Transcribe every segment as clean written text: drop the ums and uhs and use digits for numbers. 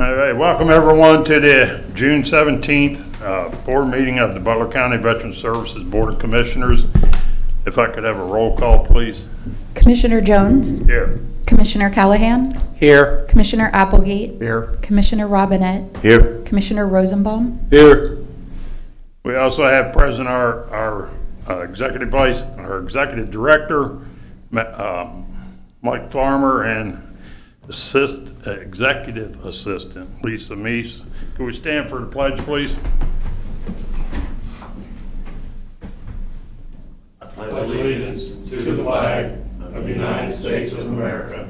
All right, welcome everyone to the June 17th board meeting of the Butler County Veteran Services Board of Commissioners. If I could have a roll call, please. Commissioner Jones. Here. Commissioner Callahan. Here. Commissioner Applegate. Here. Commissioner Robinette. Here. Commissioner Rosenbaum. Here. We also have present our executive director, Mike Farmer, and executive assistant, Lisa Meese. Can we stand for the pledge, please? I pledge allegiance to the flag of the United States of America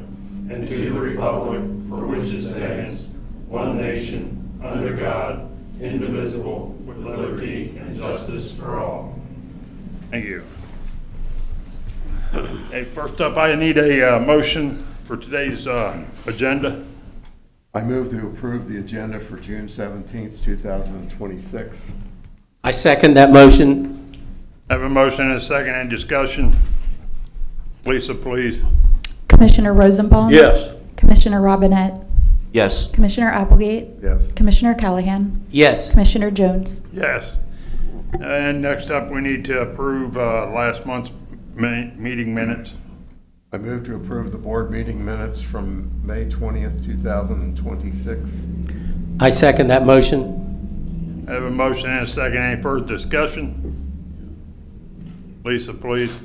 and to the republic for which it stands, one nation, under God, indivisible, with liberty and justice for all. Thank you. Hey, first up, I need a motion for today's agenda. I move to approve the agenda for June 17th, 2026. I second that motion. I have a motion and a second. Any discussion? Lisa, please. Commissioner Rosenbaum. Yes. Commissioner Robinette. Yes. Commissioner Applegate. Yes. Commissioner Callahan. Yes. Commissioner Jones. Yes. And next up, we need to approve last month's meeting minutes. I move to approve the board meeting minutes from May 20th, 2026. I second that motion. I have a motion and a second. Any further discussion? Lisa, please.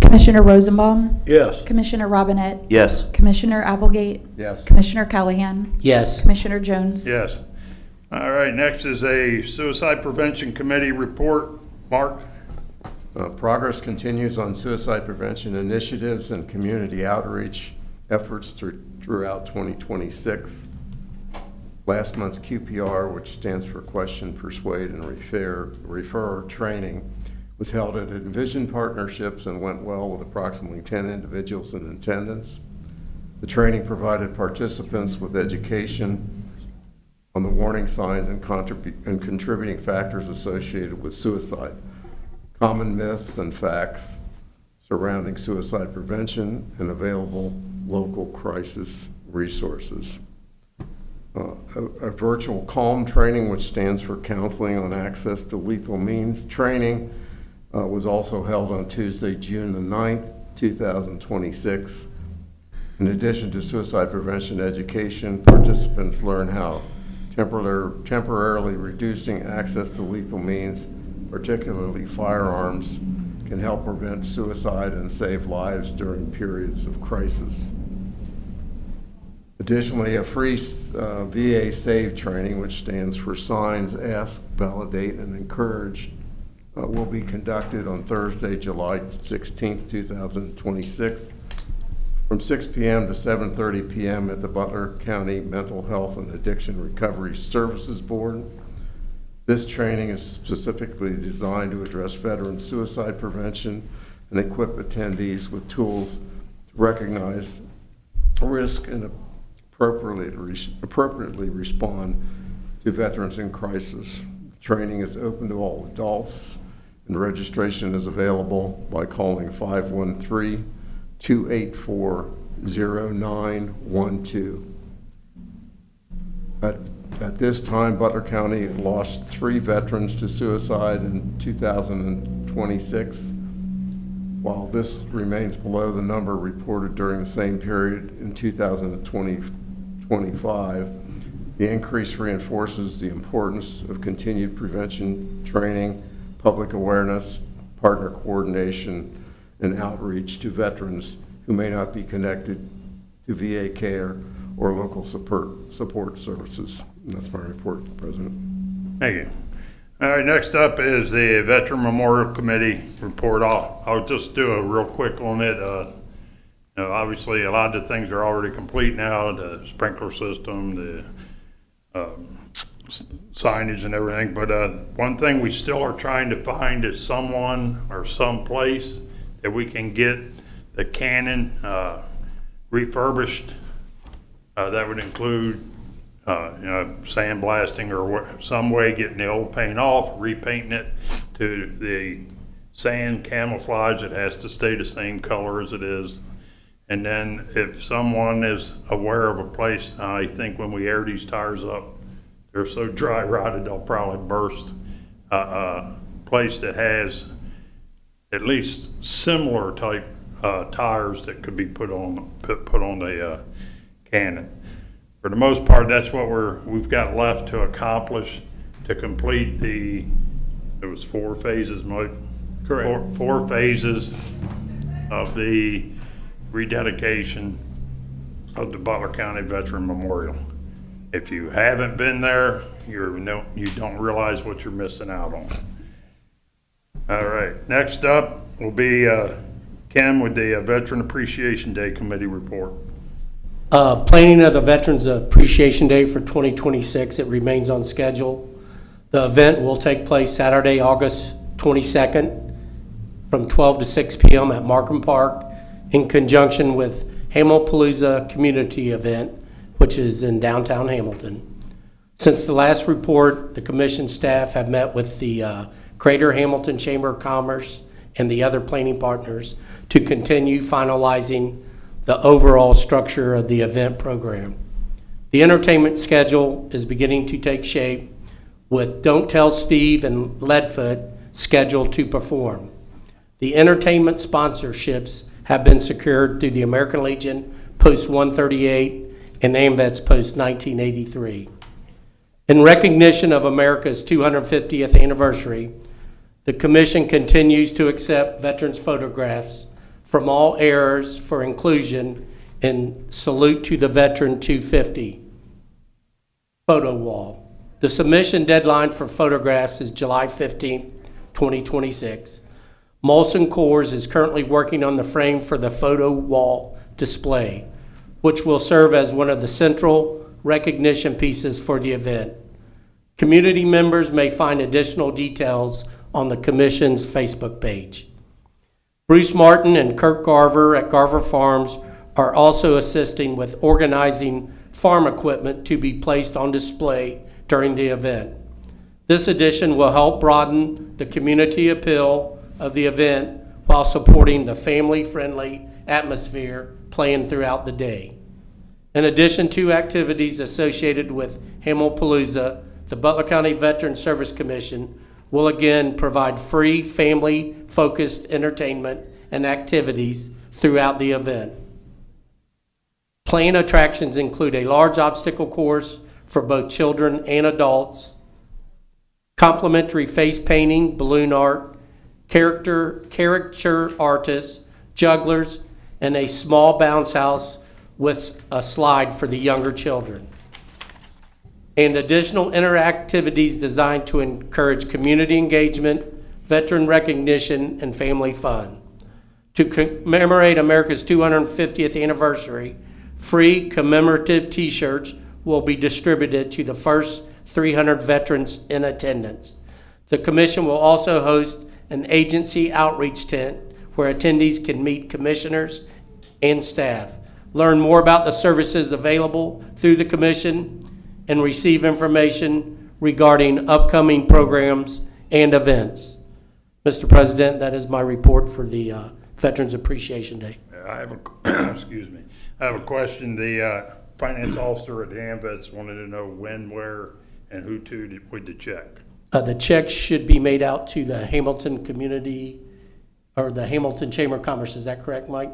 Commissioner Rosenbaum. Yes. Commissioner Robinette. Yes. Commissioner Applegate. Yes. Commissioner Callahan. Yes. Commissioner Jones. Yes. All right, next is a Suicide Prevention Committee report. Mark? Progress continues on suicide prevention initiatives and community outreach efforts throughout 2026. Last month's QPR, which stands for Question, Persuade, and Refer training, was held at Envision Partnerships and went well with approximately 10 individuals in attendance. The training provided participants with education on the warning signs and contributing factors associated with suicide, common myths and facts surrounding suicide prevention, and available local crisis resources. A virtual CALM training, which stands for Counseling on Access to Lethal Means training, was also held on Tuesday, June the 9th, 2026. In addition to suicide prevention education, participants learn how temporarily reducing access to lethal means, particularly firearms, can help prevent suicide and save lives during periods of crisis. Additionally, a free VA SAVE training, which stands for Signs, Ask, Validate, and Encourage, will be conducted on Thursday, July 16th, 2026, from 6 p.m. to 7:30 p.m. at the Butler County Mental Health and Addiction Recovery Services Board. This training is specifically designed to address veteran suicide prevention and equip attendees with tools to recognize risk and appropriately respond to veterans in crisis. The training is open to all adults, and registration is available by calling 513-284-0912. At this time, Butler County lost 3 veterans to suicide in 2026. While this remains below the number reported during the same period in 2025, the increase reinforces the importance of continued prevention training, public awareness, partner coordination, and outreach to veterans who may not be connected to VA care or local support services. And that's my report, President. Thank you. All right, next up is the Veteran Memorial Committee report. I'll just do a real quick on it. Obviously, a lot of the things are already complete now, the sprinkler system, the signage and everything. But one thing we still are trying to find is someone or some place that we can get the cannon refurbished. That would include sandblasting or some way getting the old paint off, repainting it to the sand camouflage. It has to stay the same color as it is. And then if someone is aware of a place, I think when we air these tires up, they're so dry rotted, they'll probably burst. Place that has at least similar type tires that could be put on the Cannon. For the most part, that's what we've got left to accomplish to complete it was 4 phases, Mike? Correct. Four phases of the rededication of the Butler County Veteran Memorial. If you haven't been there, you don't realize what you're missing out on. All right, next up will be Ken with the Veteran Appreciation Day Committee report. Planning of the Veterans Appreciation Day for 2026, it remains on schedule. The event will take place Saturday, August 22nd from 12 to 6 p.m. at Markham Park in conjunction with Hamilpalooza Community Event, which is in downtown Hamilton. Since the last report, the commission staff have met with the Greater Hamilton Chamber of Commerce and the other planning partners to continue finalizing the overall structure of the event program. The entertainment schedule is beginning to take shape with Don't Tell Steve and Leadfoot scheduled to perform. The entertainment sponsorships have been secured through the American Legion Post 138 and AMVETS Post 1983. In recognition of America's 250th anniversary, the Commission continues to accept veterans' photographs from all eras for inclusion in Salute to the Veteran 250 photo wall. The submission deadline for photographs is July 15th, 2026. Molson Coors is currently working on the frame for the photo wall display, which will serve as one of the central recognition pieces for the event. Community members may find additional details on the Commission's Facebook page. Bruce Martin and Kirk Garver at Garver Farms are also assisting with organizing farm equipment to be placed on display during the event. This addition will help broaden the community appeal of the event while supporting the family-friendly atmosphere playing throughout the day. In addition to activities associated with Hamilpalooza, the Butler County Veteran Service Commission will again provide free family-focused entertainment and activities throughout the event. Planned attractions include a large obstacle course for both children and adults, complimentary face painting, balloon art, caricature artists, jugglers, and a small bounce house with a slide for the younger children, and additional interactivities designed to encourage community engagement, veteran recognition, and family fun. To commemorate America's 250th anniversary, free commemorative t-shirts will be distributed to the first 300 veterans in attendance. The commission will also host an agency outreach tent where attendees can meet commissioners and staff, learn more about the services available through the commission, and receive information regarding upcoming programs and events. Mr. President, that is my report for the Veterans Appreciation Day. I have a, excuse me, I have a question. The finance officer at the AMVETS wanted to know when, where, and who to with the check. The check should be made out to the Hamilton community, or the Hamilton Chamber of Commerce. Is that correct, Mike?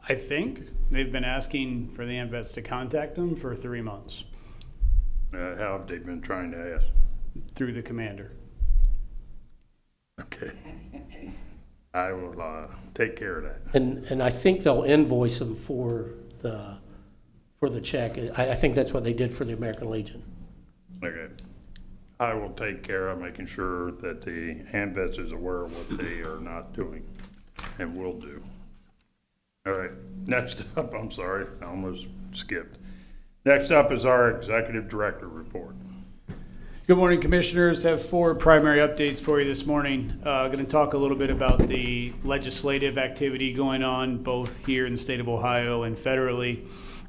I think they've been asking for the AMVETS to contact them for 3 months How have they been trying to ask? through the commander. Okay. I will take care of that. And I think they'll invoice them for the check. I think that's what they did for the American Legion. Okay. I will take care of making sure that the AMVETS is aware of what they are not doing and will do. All right, next up, I'm sorry, I almost skipped. Next up is our Executive Director report. Good morning, Commissioners. I have 4 primary updates for you this morning. Going to talk a little bit about the legislative activity going on both here in the state of Ohio and federally,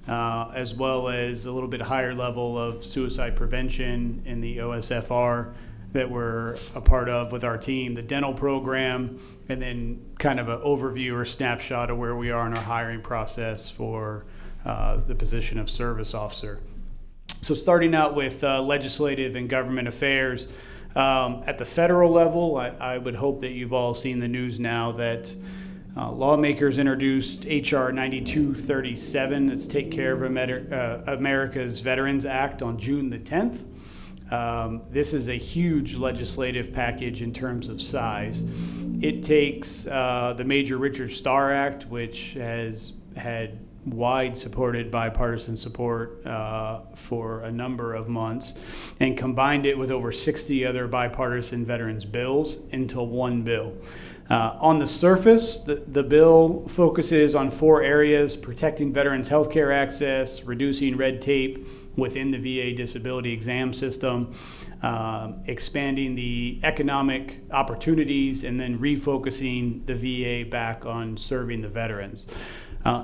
as well as a little bit higher level of suicide prevention in the OSFR. that we're a part of with our team, the dental program, and then kind of an overview or snapshot of where we are in our hiring process for the position of service officer. So starting out with legislative and government affairs, at the federal level, I would hope that you've all seen the news now that lawmakers introduced H.R. 9237, that's Take Care of America's Veterans Act, on June the 10th. This is a huge legislative package in terms of size. It takes the Major Richard Starr Act, which has had wide supported bipartisan support for a number of months, and combined it with over 60 other bipartisan veterans bills into one bill. On the surface, the bill focuses on 4 areas: protecting veterans' health care access, reducing red tape within the VA disability exam system, expanding the economic opportunities, and then refocusing the VA back on serving the veterans.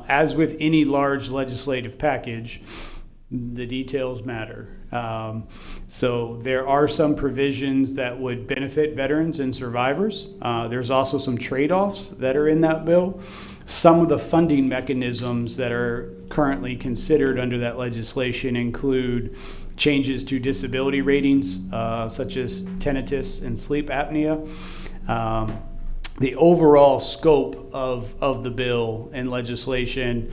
As with any large legislative package, the details matter. So there are some provisions that would benefit veterans and survivors. There's also some trade-offs that are in that bill. Some of the funding mechanisms that are currently considered under that legislation include changes to disability ratings, such as tinnitus and sleep apnea. The overall scope of the bill and legislation,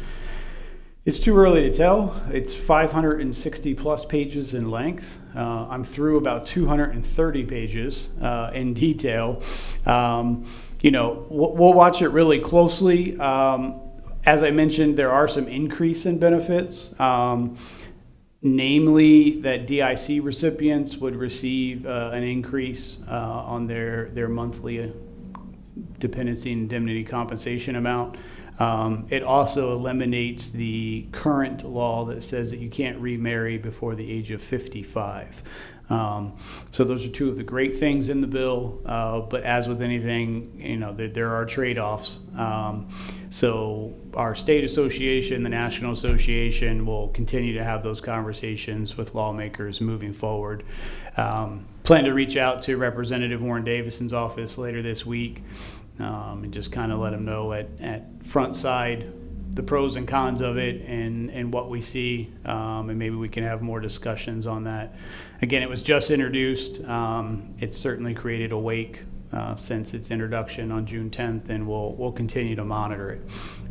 it's too early to tell. It's 560 plus pages in length. I'm through about 230 pages in detail. We'll watch it really closely. As I mentioned, there are some increase in benefits, namely that DIC recipients would receive an increase on their monthly dependency and indemnity compensation amount. It also eliminates the current law that says that you can't remarry before the age of 55. So those are 2 of the great things in the bill, but as with anything, there are trade-offs. So our state association, the National Association, will continue to have those conversations with lawmakers moving forward. Plan to reach out to Representative Warren Davison's office later this week, and just kind of let him know at front side the pros and cons of it and what we see, and maybe we can have more discussions on that. Again, it was just introduced. It's certainly created a wake since its introduction on June 10th, and we'll continue to monitor it.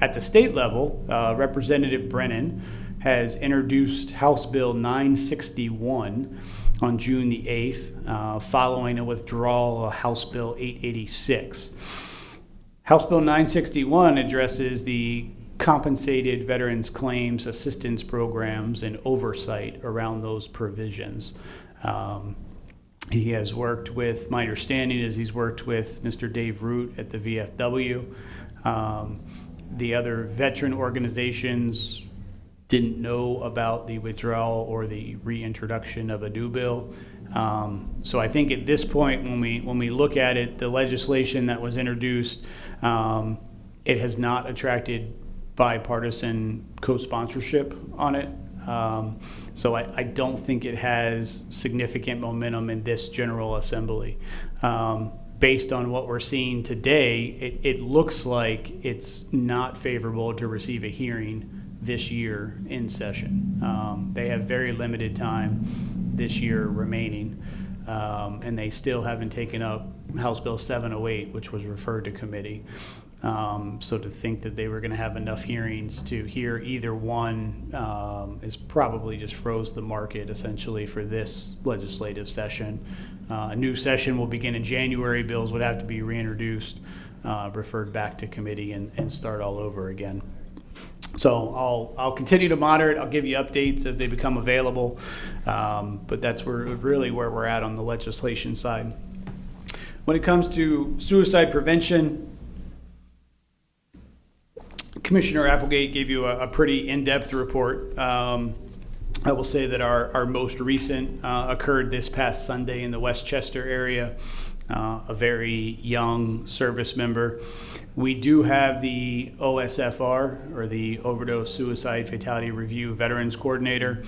At the state level, Representative Brennan has introduced House Bill 961 on June the 8th, following a withdrawal of House Bill 886. House Bill 961 addresses the compensated veterans claims assistance programs and oversight around those provisions. He has worked with, my understanding is he's worked with Mr. Dave Root at the VFW. The other veteran organizations didn't know about the withdrawal or the reintroduction of a new bill. So I think at this point, when we look at it, the legislation that was introduced, it has not attracted bipartisan co-sponsorship on it. So I don't think it has significant momentum in this General Assembly. Based on what we're seeing today, it looks like it's not favorable to receive a hearing this year in session. They have very limited time this year remaining, and they still haven't taken up House Bill 708, which was referred to committee. So to think that they were going to have enough hearings to hear either one is probably just froze the market essentially for this legislative session. A new session will begin in January. Bills would have to be reintroduced, referred back to committee, and start all over again. So I'll continue to monitor it. I'll give you updates as they become available, but that's really where we're at on the legislation side. When it comes to suicide prevention, Commissioner Applegate gave you a pretty in-depth report. I will say that our most recent occurred this past Sunday in the Westchester area. a very young service member. We do have the OSFR, or the Overdose Suicide Fatality Review Veterans Coordinator,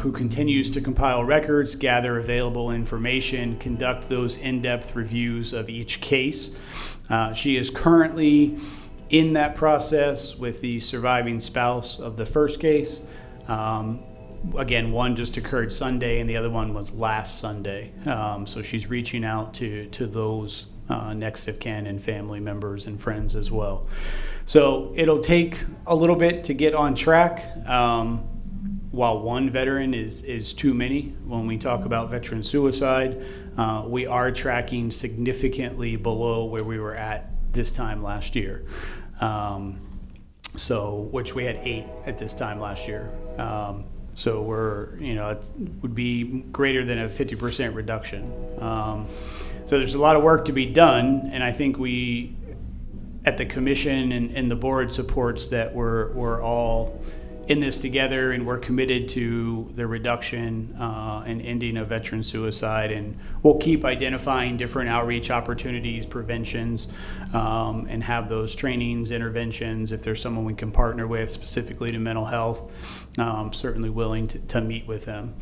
who continues to compile records, gather available information, conduct those in-depth reviews of each case. She is currently in that process with the surviving spouse of the first case. Again, one just occurred Sunday and the other one was last Sunday. So she's reaching out to those next of kin and family members and friends as well. So it'll take a little bit to get on track. While one veteran is too many, when we talk about veteran suicide, we are tracking significantly below where we were at this time last year. Which we had 8 at this time last year. So we're, it would be greater than a 50% reduction. So there's a lot of work to be done, and I think we, at the commission and the board, supports that we're all in this together, and we're committed to the reduction and ending of veteran suicide, and we'll keep identifying different outreach opportunities, preventions, and have those trainings, interventions. If there's someone we can partner with specifically to mental health, certainly willing to meet with them.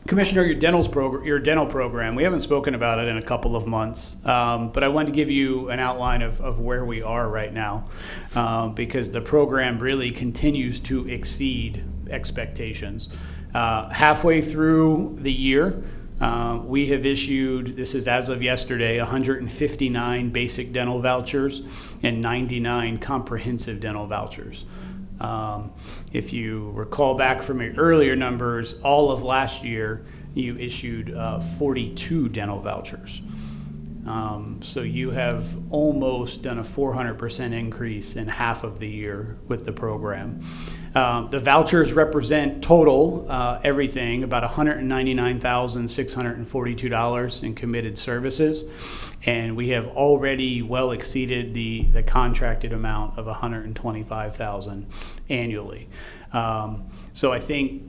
Commissioner, your dental program, we haven't spoken about it in a couple of months, but I wanted to give you an outline of where we are right now, because the program really continues to exceed expectations. Halfway through the year, we have issued, this is as of yesterday, 159 basic dental vouchers and 99 comprehensive dental vouchers. If you recall back from your earlier numbers, all of last year you issued 42 dental vouchers. So you have almost done a 400% increase in half of the year with the program. The vouchers represent total, everything, about $199,642 in committed services. And we have already well exceeded the contracted amount of $125,000 annually. So I think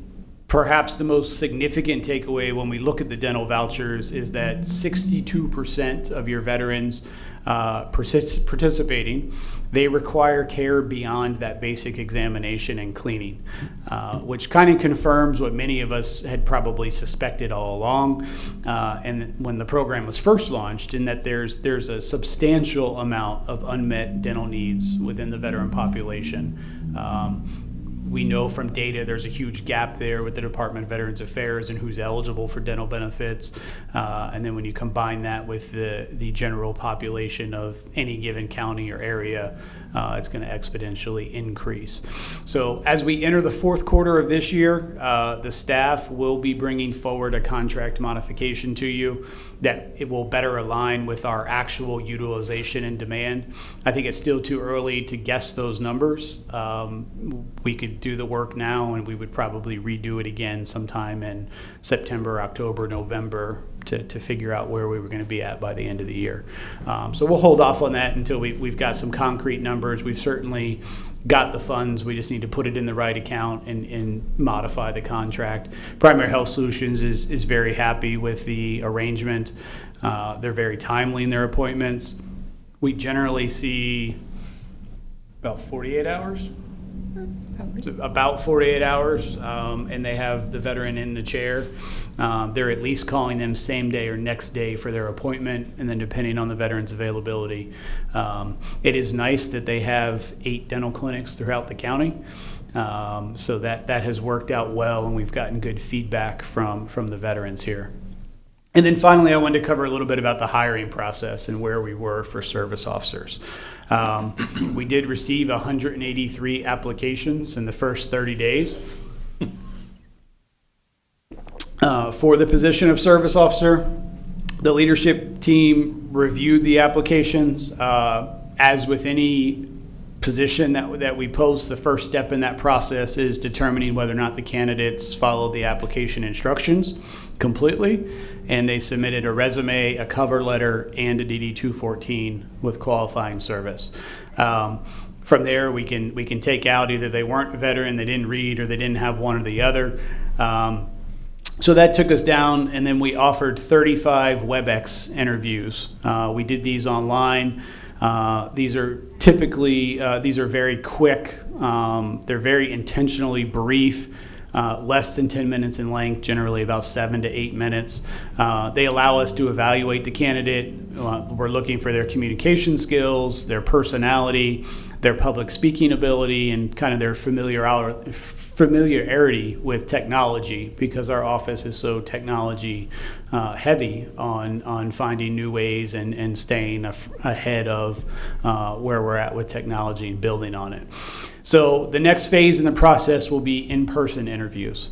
perhaps the most significant takeaway when we look at the dental vouchers is that 62% of your veterans participating, they require care beyond that basic examination and cleaning, which kind of confirms what many of us had probably suspected all along, and when the program was first launched, in that there's a substantial amount of unmet dental needs within the veteran population. We know from data there's a huge gap there with the Department of Veterans Affairs and who's eligible for dental benefits. And then when you combine that with the general population of any given county or area, it's going to exponentially increase. So as we enter the fourth quarter of this year, the staff will be bringing forward a contract modification to you that it will better align with our actual utilization and demand. I think it's still too early to guess those numbers. We could do the work now, and we would probably redo it again sometime in September, October, November to figure out where we were going to be at by the end of the year. So we'll hold off on that until we've got some concrete numbers. We've certainly got the funds. We just need to put it in the right account and modify the contract. Primary Health Solutions is very happy with the arrangement. They're very timely in their appointments. We generally see about 48 hours. About 48 hours, and they have the veteran in the chair. They're at least calling them same day or next day for their appointment, and then depending on the veteran's availability. It is nice that they have 8 dental clinics throughout the county, so that has worked out well, and we've gotten good feedback from the veterans here. And then finally, I wanted to cover a little bit about the hiring process and where we were for service officers. We did receive 183 applications in the first 30 days for the position of service officer. The leadership team reviewed the applications. As with any position that we post, the first step in that process is determining whether or not the candidates followed the application instructions completely, and they submitted a resume, a cover letter, and a DD-214 with qualifying service. From there, we can take out either they weren't a veteran, they didn't read, or they didn't have one or the other. So that took us down, and then we offered 35 WebEx interviews. We did these online. These are typically, these are very quick. They're very intentionally brief, less than 10 minutes in length, generally about 7 to 8 minutes. They allow us to evaluate the candidate. We're looking for their communication skills, their personality, their public speaking ability, and kind of their familiarity with technology, because our office is so technology heavy on finding new ways and staying ahead of where we're at with technology and building on it. So the next phase in the process will be in-person interviews.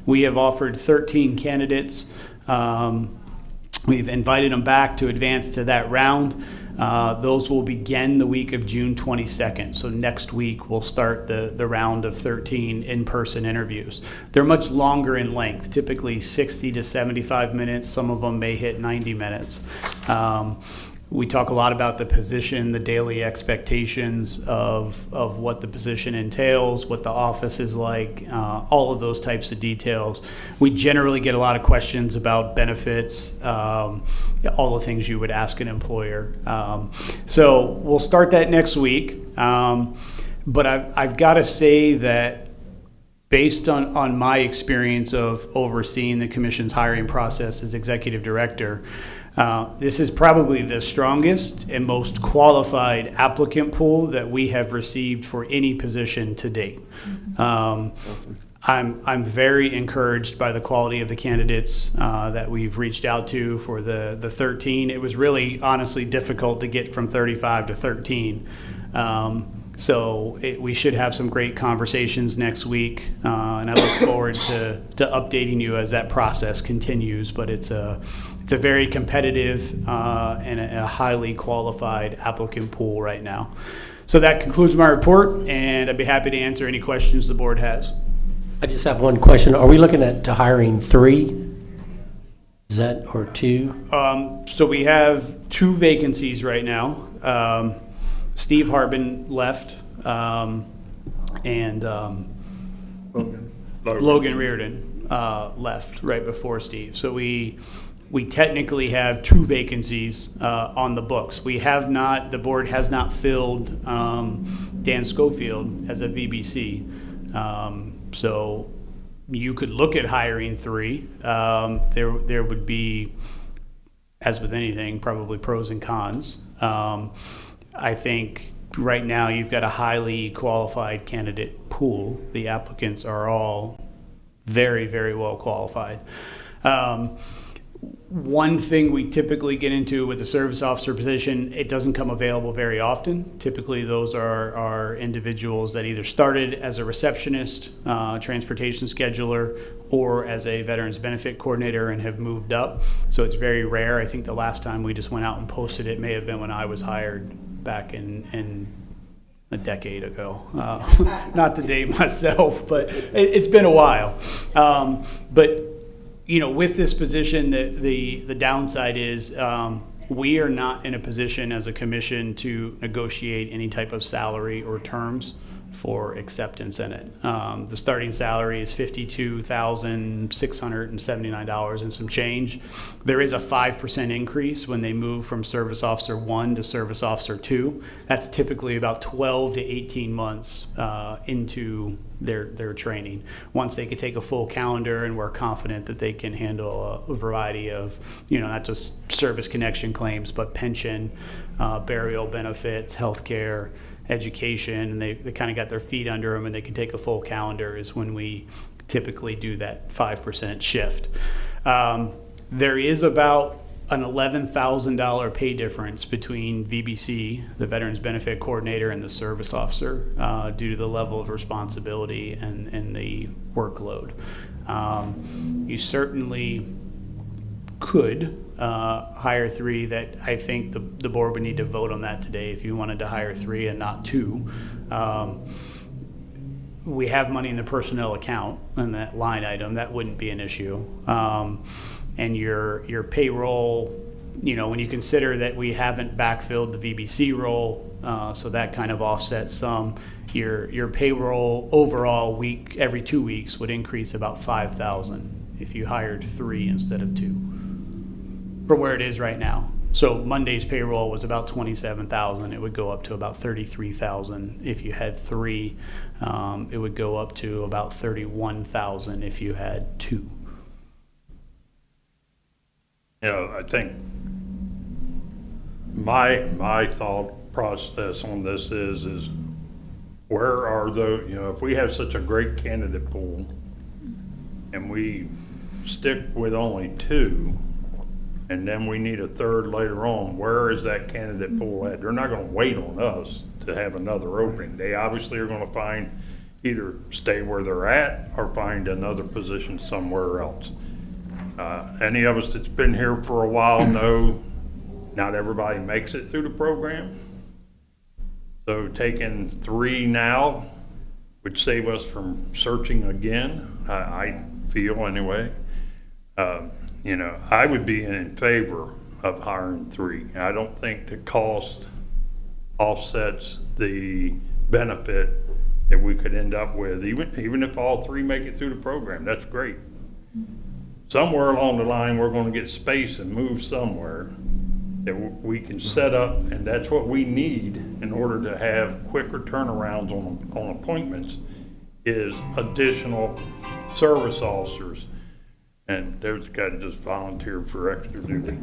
We have offered 13 candidates. We've invited them back to advance to that round. Those will begin the week of June 22nd. So next week we'll start the round of 13 in-person interviews. They're much longer in length, typically 60 to 75 minutes. Some of them may hit 90 minutes. We talk a lot about the position, the daily expectations of what the position entails, what the office is like, all of those types of details. We generally get a lot of questions about benefits, all the things you would ask an employer. So we'll start that next week. But I've got to say that based on my experience of overseeing the commission's hiring process as executive director, this is probably the strongest and most qualified applicant pool that we have received for any position to date. I'm very encouraged by the quality of the candidates that we've reached out to for the 13. It was really honestly difficult to get from 35 to 13. So we should have some great conversations next week, and I look forward to updating you as that process continues. But it's a very competitive and a highly qualified applicant pool right now. So that concludes my report, and I'd be happy to answer any questions the board has. I just have one question. Are we looking at hiring 3? Is that, or 2? So we have 2 vacancies right now. Steve Harbin left, and Logan Reardon left right before Steve. So we technically have 2 vacancies on the books. The board has not filled Dan Schofield as a VBC. So you could look at hiring 3. There would be, as with anything, probably pros and cons. I think right now you've got a highly qualified candidate pool. The applicants are all very, very well qualified. One thing we typically get into with the service officer position, it doesn't come available very often. Typically those are individuals that either started as a receptionist, transportation scheduler, or as a veterans benefit coordinator and have moved up. So it's very rare. I think the last time we just went out and posted it may have been when I was hired back in a decade ago. Not to date myself, but it's been a while. But you know, with this position, the downside is we are not in a position as a commission to negotiate any type of salary or terms for acceptance in it. The starting salary is $52,679 and some change. There is a 5% increase when they move from Service Officer 1 to Service Officer 2. That's typically about 12 to 18 months into their training. Once they could take a full calendar and we're confident that they can handle a variety of, you know, not just service connection claims, but pension, burial benefits, healthcare, education, and they kind of got their feet under them and they can take a full calendar, is when we typically do that 5% shift. There is about an $11,000 pay difference between VBC, the Veterans Benefit Coordinator, and the Service Officer due to the level of responsibility and the workload. You certainly could hire 3. That I think the board would need to vote on that today if you wanted to hire 3 and not 2. We have money in the personnel account and that line item. That wouldn't be an issue. And your payroll, you know, when you consider that we haven't backfilled the VBC role, so that kind of offsets some, your payroll overall every 2 weeks would increase about $5,000 if you hired 3 instead of 2, from where it is right now. So Monday's payroll was about 27,000. It would go up to about 33,000 if you had 3. It would go up to about 31,000 if you had 2. You know, I think my thought process on this is where are the, you know, if we have such a great candidate pool and we stick with only 2, and then we need a 3rd later on, where is that candidate pool at? They're not gonna wait on us to have another opening. They obviously are gonna find, either stay where they're at or find another position somewhere else. Any of us that's been here for a while know not everybody makes it through the program. So taking 3 now would save us from searching again, I feel anyway. You know, I would be in favor of hiring 3. I don't think the cost offsets the benefit that we could end up with, even if all 3 make it through the program. That's great. Somewhere along the line, we're going to get space and move somewhere that we can set up, and that's what we need in order to have quicker turnarounds on appointments, is additional service officers. And there's a guy that just volunteered for extra duty.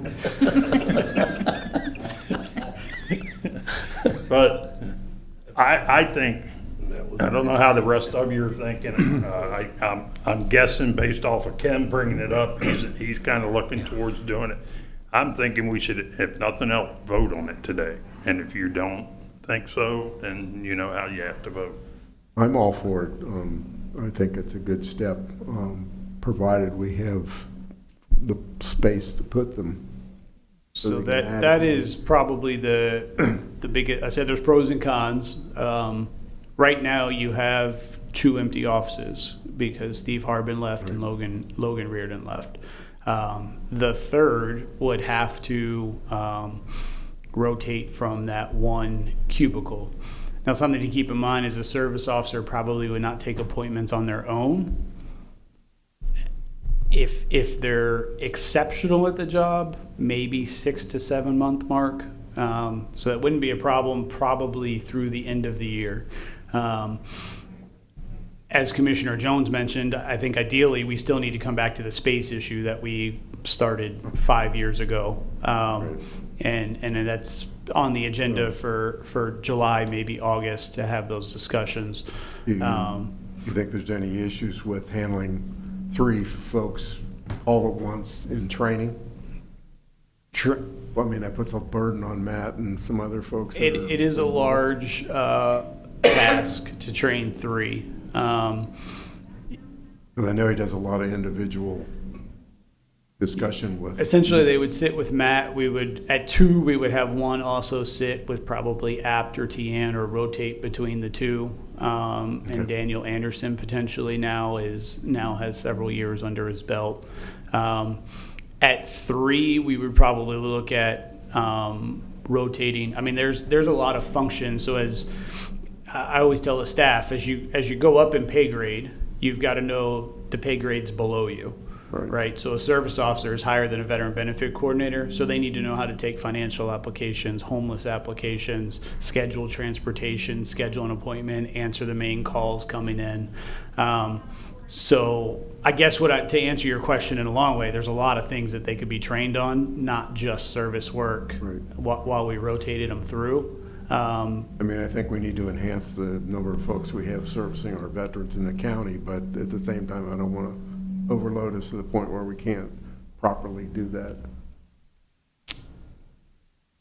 But I think, I don't know how the rest of you are thinking. I'm guessing based off of Ken bringing it up, he's kind of looking towards doing it. I'm thinking we should, if nothing else, vote on it today. And if you don't think so, then you know how you have to vote. I'm all for it. I think it's a good step, provided we have the space to put them. So they can that add- is probably the biggest. I said there's pros and cons. Right now you have 2 empty offices because Steve Harbin left and Logan Reardon left. The 3rd would have to rotate from that 1 cubicle. Now, something to keep in mind is a service officer probably would not take appointments on their own. If they're exceptional at the job, maybe 6 to 7 month mark. So that wouldn't be a problem probably through the end of the year. As Commissioner Jones mentioned, I think ideally we still need to come back to the space issue that we started 5 years ago. And that's on the agenda for July, maybe August, to have those discussions. You think there's any issues with handling 3 folks all at once in training? Sure. I mean, that puts a burden on Matt and some other folks. It is a large task to train 3. I know he does a lot of individual discussion with. Essentially, they would sit with Matt. At 2, we would have 1 also sit with probably Apt or Tian, or rotate between the 2. And Daniel Anderson potentially now has several years under his belt. At 3, we would probably look at rotating. I mean, there's a lot of functions. So as I always tell the staff, as you go up in pay grade, you've got to know the pay grades below you. Right. So a service officer is higher than a veteran benefit coordinator, so they need to know how to take financial applications, homeless applications, schedule transportation, schedule an appointment, answer the main calls coming in. So I guess to answer your question in a long way, there's a lot of things that they could be trained on, not just service work, while we rotated them through. I mean, I think we need to enhance the number of folks we have servicing our veterans in the county, but at the same time, I don't want to overload us to the point where we can't properly do that.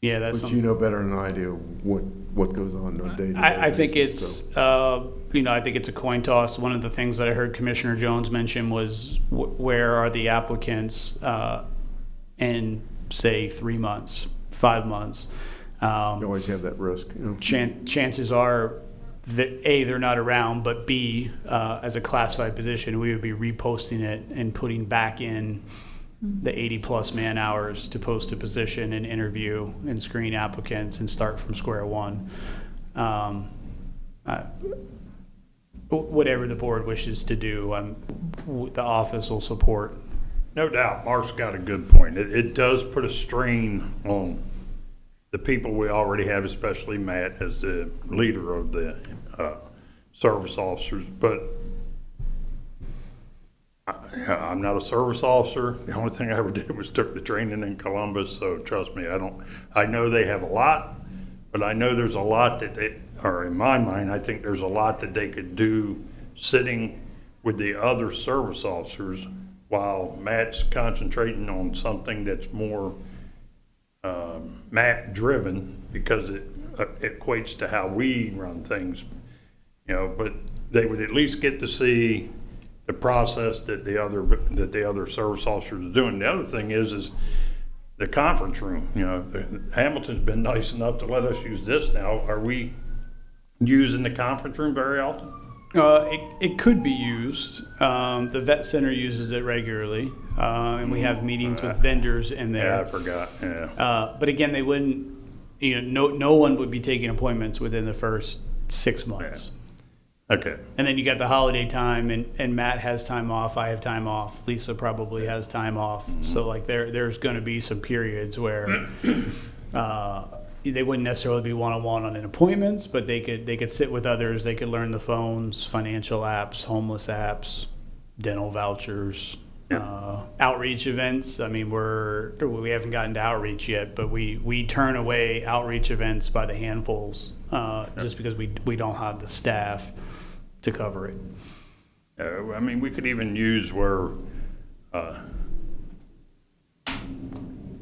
Yeah, that's But you know better than I do what goes on a day-to-day. I think basis, it's, so. I think it's a coin toss. One of the things that I heard Commissioner Jones mention was where are the applicants in, say, 3 months, 5 months? You always have that risk, you know. Chances are that A, they're not around, but B, as a classified position, we would be reposting it and putting back in the 80-plus man hours to post a position and interview and screen applicants and start from square one. Whatever the board wishes to do, the office will support No doubt, Mark's got a good point. It does put a strain on the people we already have, especially Matt as the leader of the service officers, but I'm not a service officer. The only thing I ever did was took the training in Columbus, so trust me, I know they have a lot, but I know there's a lot that or in my mind, I think there's a lot that they could do sitting with the other service officers while Matt's concentrating on something that's more Matt-driven, because it equates to how we run things, but they would at least get to see the process that the other service officers are doing. The other thing is the conference room. Hamilton's been nice enough to let us use this now. Are we using the conference room very often? It could be used. The vet center uses it regularly, and we have meetings with vendors in there. Yeah, I forgot. Yeah. But again, they wouldn't. No one would be taking appointments within the first 6 months. Yeah. Okay. And then you got the holiday time, and Matt has time off. I have time off. Lisa probably has time off. Mm-hmm. So like there's going to be some periods where they wouldn't necessarily be one-on-one on appointments, but they could sit with others. They could learn the phones, financial apps, homeless apps, dental vouchers, outreach events. I mean, we haven't gotten to outreach yet, but we turn away outreach events by the handfuls just because we don't have the staff to cover it. I mean, we could even use where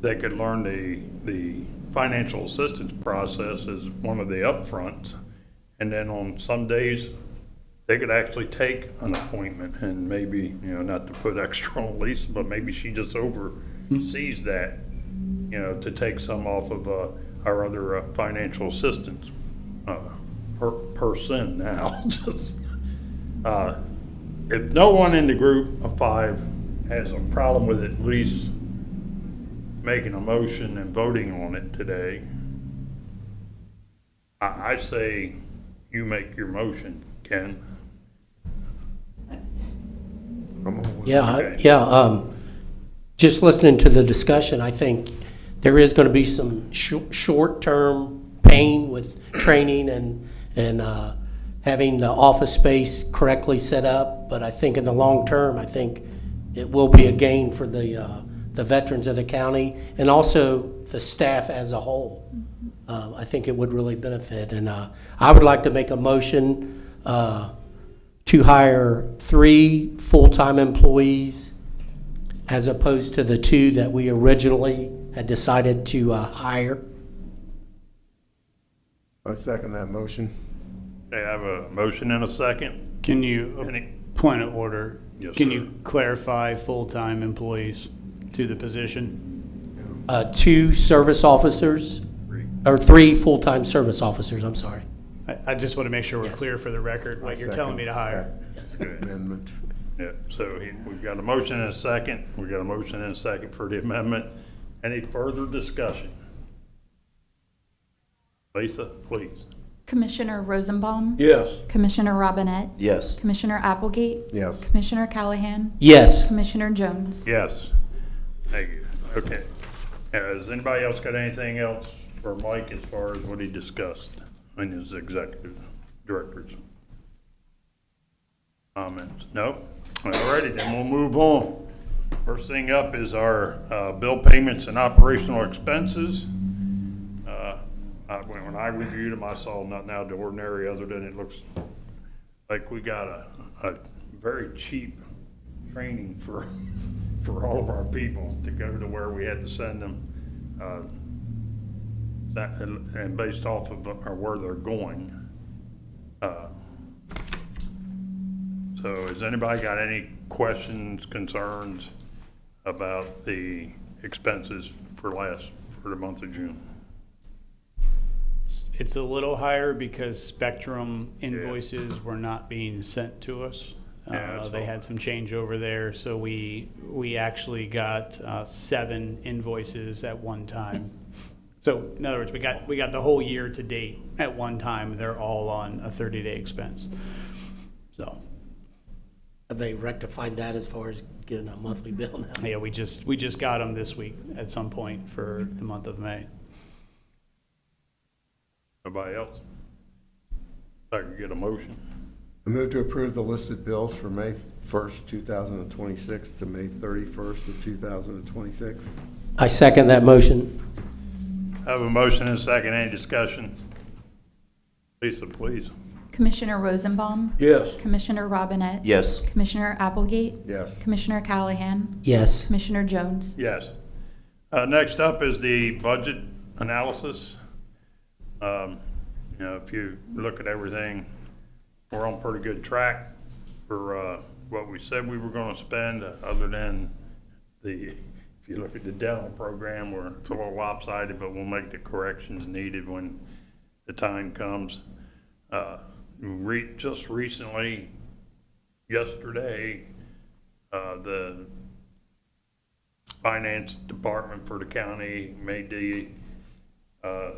they could learn the financial assistance process as one of the upfronts, and then on some days they could actually take an appointment, and maybe, not to put extra on Lisa, but maybe she just oversees that, to take some off of our other financial assistance person now. Just if no one in the group of 5 has a problem with at least making a motion and voting on it today, I say you make your motion, Ken. Yeah. Just listening to the discussion, I think there is going to be some short-term pain with training and having the office space correctly set up. But I think in the long term, I think it will be a gain for the veterans of the county and also the staff as a whole. I think it would really benefit. And I would like to make a motion to hire 3 full-time employees as opposed to the 2 that we originally had decided to hire. I second that motion. They have a motion and a second. Can you, point of order, Yes, can sir. you clarify full-time employees to the position? 2 service officers, or 3 full-time service officers, I'm sorry. I just want to make sure we're Yes. clear for the record, what you're telling me to hire. That amendment. Yeah, so we've got a motion and a second. We've got a motion and a second for the amendment. Any further discussion? Lisa, please. Commissioner Rosenbaum. Yes. Commissioner Robinette. Yes. Commissioner Applegate. Yes. Commissioner Callahan. Yes. Commissioner Jones. Yes. Thank you. Okay. Has anybody else got anything else for Mike as far as what he discussed in his executive director's comments? No? All righty, then we'll move on. First thing up is our bill payments and operational expenses. When I reviewed them, I saw nothing out of the ordinary other than it looks like we got a very cheap training for all of our people to go to where we had to send them, and based off of where they're going. So has anybody got any questions, concerns about the expenses for the month of June? It's a little higher because Spectrum invoices were not being sent to us. They had some changeover there, so we actually got 7 invoices at one time. So in other words, we got the whole year to date at one time. They're all on a 30-day expense. So Have they rectified that as far as getting a monthly bill now? Yeah, we just got them this week at some point for the month of May. Nobody else? If I could get a motion. I move to approve the listed bills for May 1st, 2026 to May 31st of 2026. I second that motion. I have a motion and a second. Any discussion? Lisa, please. Commissioner Rosenbaum, Yes. Commissioner Robinette, Yes. Commissioner Applegate, Yes. Commissioner Callahan, Yes. Commissioner Jones. Yes. Next up is the budget analysis. If you look at everything, we're on pretty good track for what we said we were going to spend, other than if you look at the dental program, where it's a little lopsided, but we'll make the corrections needed when the time comes. Just recently, yesterday, the finance department for the county made the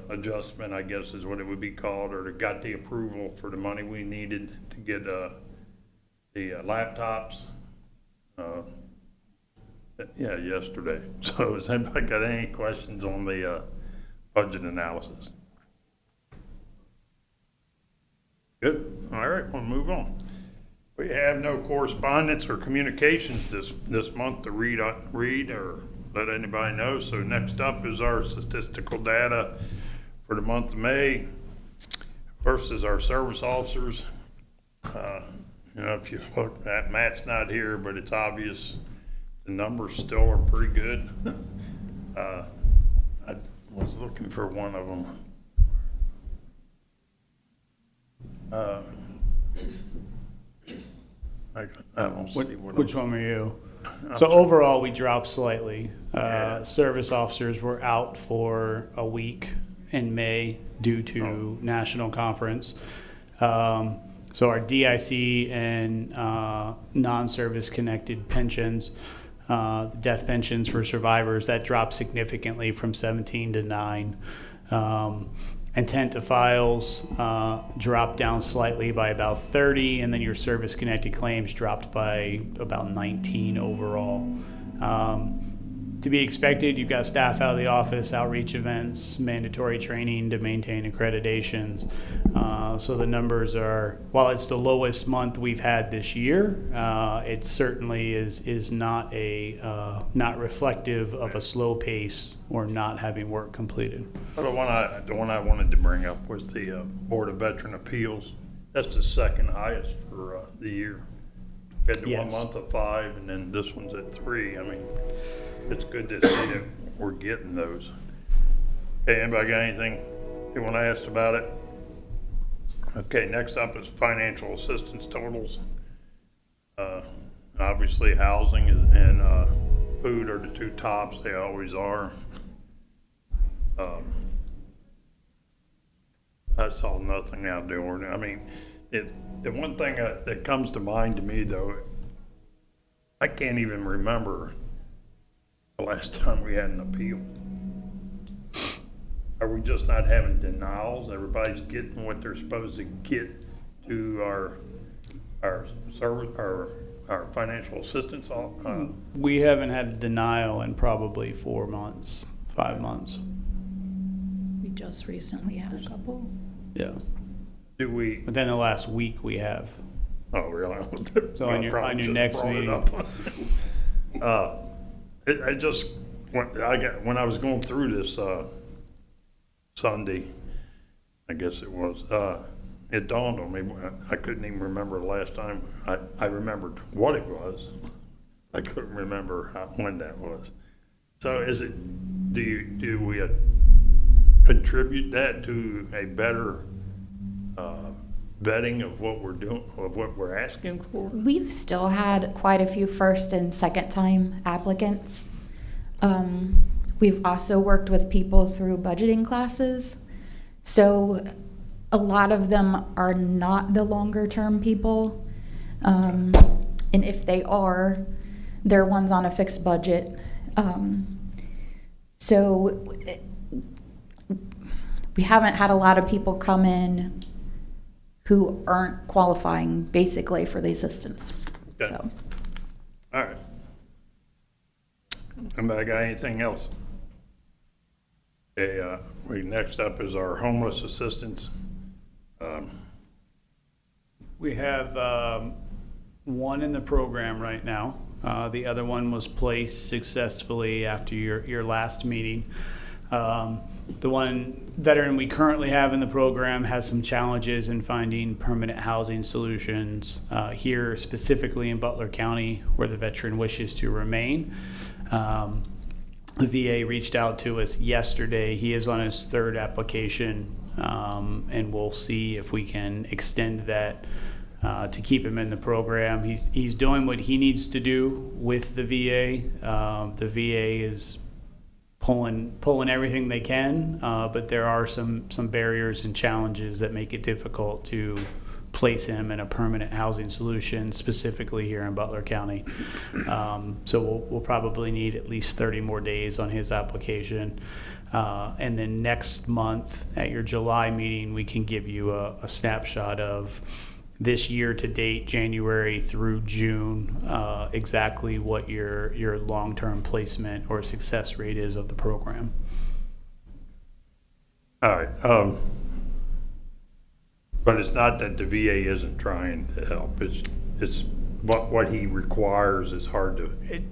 adjustment, I guess is what it would be called, or got the approval for the money we needed to get the laptops. Yeah, yesterday. So has anybody got any questions on the budget analysis? Good. All right, we'll move on. We have no correspondence or communications this month to read or let anybody know. So next up is our statistical data for the month of May. First is our service officers. If you look at Matt's not here, but it's obvious the numbers still are pretty good. I was looking for one of them. I don't see what Which one were you? So overall, we dropped slightly. Service officers were out for a week in May due to national conference. So our DIC and non-service connected pensions, death pensions for survivors, that dropped significantly from 17 to 9. Intent to files dropped down slightly by about 30, and then your service-connected claims dropped by about 19 overall. To be expected, you've got staff out of the office, outreach events, mandatory training to maintain accreditations. So the numbers are, while it's the lowest month we've had this year, it certainly is not reflective of a slow pace or not having work completed. The one I wanted to bring up was the Board of Veteran Appeals. That's the second highest for the year. We had the 1 Yes. month of 5, and then this one's at 3. I mean, it's good to see that we're getting those. Okay, anybody got anything you want to ask about it? Okay, next up is financial assistance totals. Obviously, housing and food are the two tops. They always are. I saw nothing out of the ordinary. I mean, the one thing that comes to mind to me, though, I can't even remember the last time we had an appeal. Are we just not having denials? Everybody's getting what they're supposed to get to our service, our financial assistance? We haven't had a denial in probably 4 months, 5 months. We just recently had a couple. Yeah. Do we? But then the last week we have. Oh, really? So on your Probably just next brought it meeting. up. I just when I was going through this Sunday, I guess it was. It dawned on me. I couldn't even remember the last time. I remembered what it was. I couldn't remember when that was. So is it? Do we contribute that to a better vetting of what we're doing, of what we're asking for? We've still had quite a few first and second time applicants. We've also worked with people through budgeting classes. So a lot of them are not the longer term people. And if they are, they're ones on a fixed budget. So we haven't had a lot of people come in who aren't qualifying basically for the assistance. Okay. So, All right. Anybody got anything else? Okay, next up is our homeless assistance. We have one in the program right now. The other one was placed successfully after your last meeting. The one veteran we currently have in the program has some challenges in finding permanent housing solutions here, specifically in Butler County, where the veteran wishes to remain. The VA reached out to us yesterday. He is on his third application, and we'll see if we can extend that to keep him in the program. He's doing what he needs to do with the VA. The VA is pulling everything they can, but there are some barriers and challenges that make it difficult to place him in a permanent housing solution, specifically here in Butler County. So we'll probably need at least 30 more days on his application. And then next month at your July meeting, we can give you a snapshot of this year to date, January through June, exactly what your long-term placement or success rate is of the program. All right. But it's not that the VA isn't trying to help. It's what he requires is hard to.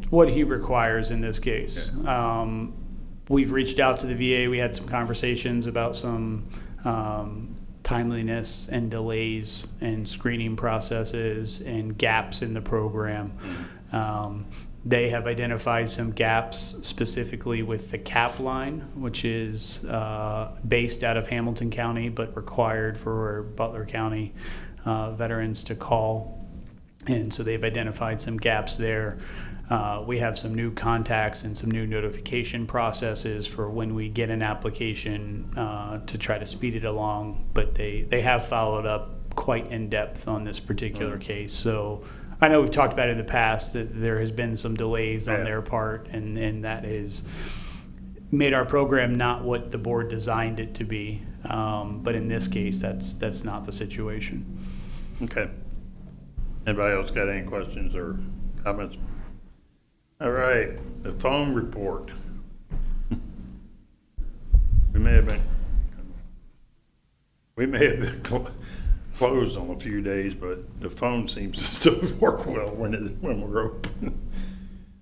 What he requires in this case. Yeah. We've reached out to the VA. We had some conversations about some timeliness and delays and screening processes and gaps in the program. They have identified some gaps specifically with the CAP line, which is based out of Hamilton County but required for Butler County veterans to call. And so they've identified some gaps there. We have some new contacts and some new notification processes for when we get an application to try to speed it along, but they have followed up quite in depth on this particular case. So I know we've talked about it in the past that there has been some delays on their part, and that has made our program not what the board designed it to be. But in this case, that's not the situation. Okay. Anybody else got any questions or comments? All right, the phone report. We may have been closed on a few days, but the phone seems to still work well when we're open.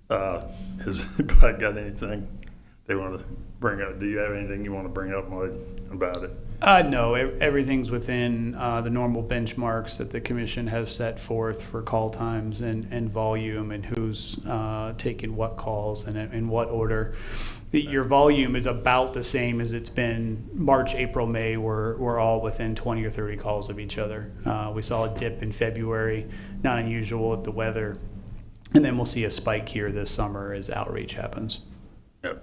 Has anybody got anything they want to bring up? Do you have anything you want to bring up, Mike, about it? No, everything's within the normal benchmarks that the commission has set forth for call times and volume and who's taking what calls and in what order. Your volume is about the same as it's been March, April, May. We're all within 20 or 30 calls of each other. We saw a dip in February, not unusual with the weather. And then we'll see a spike here this summer as outreach happens. Yep.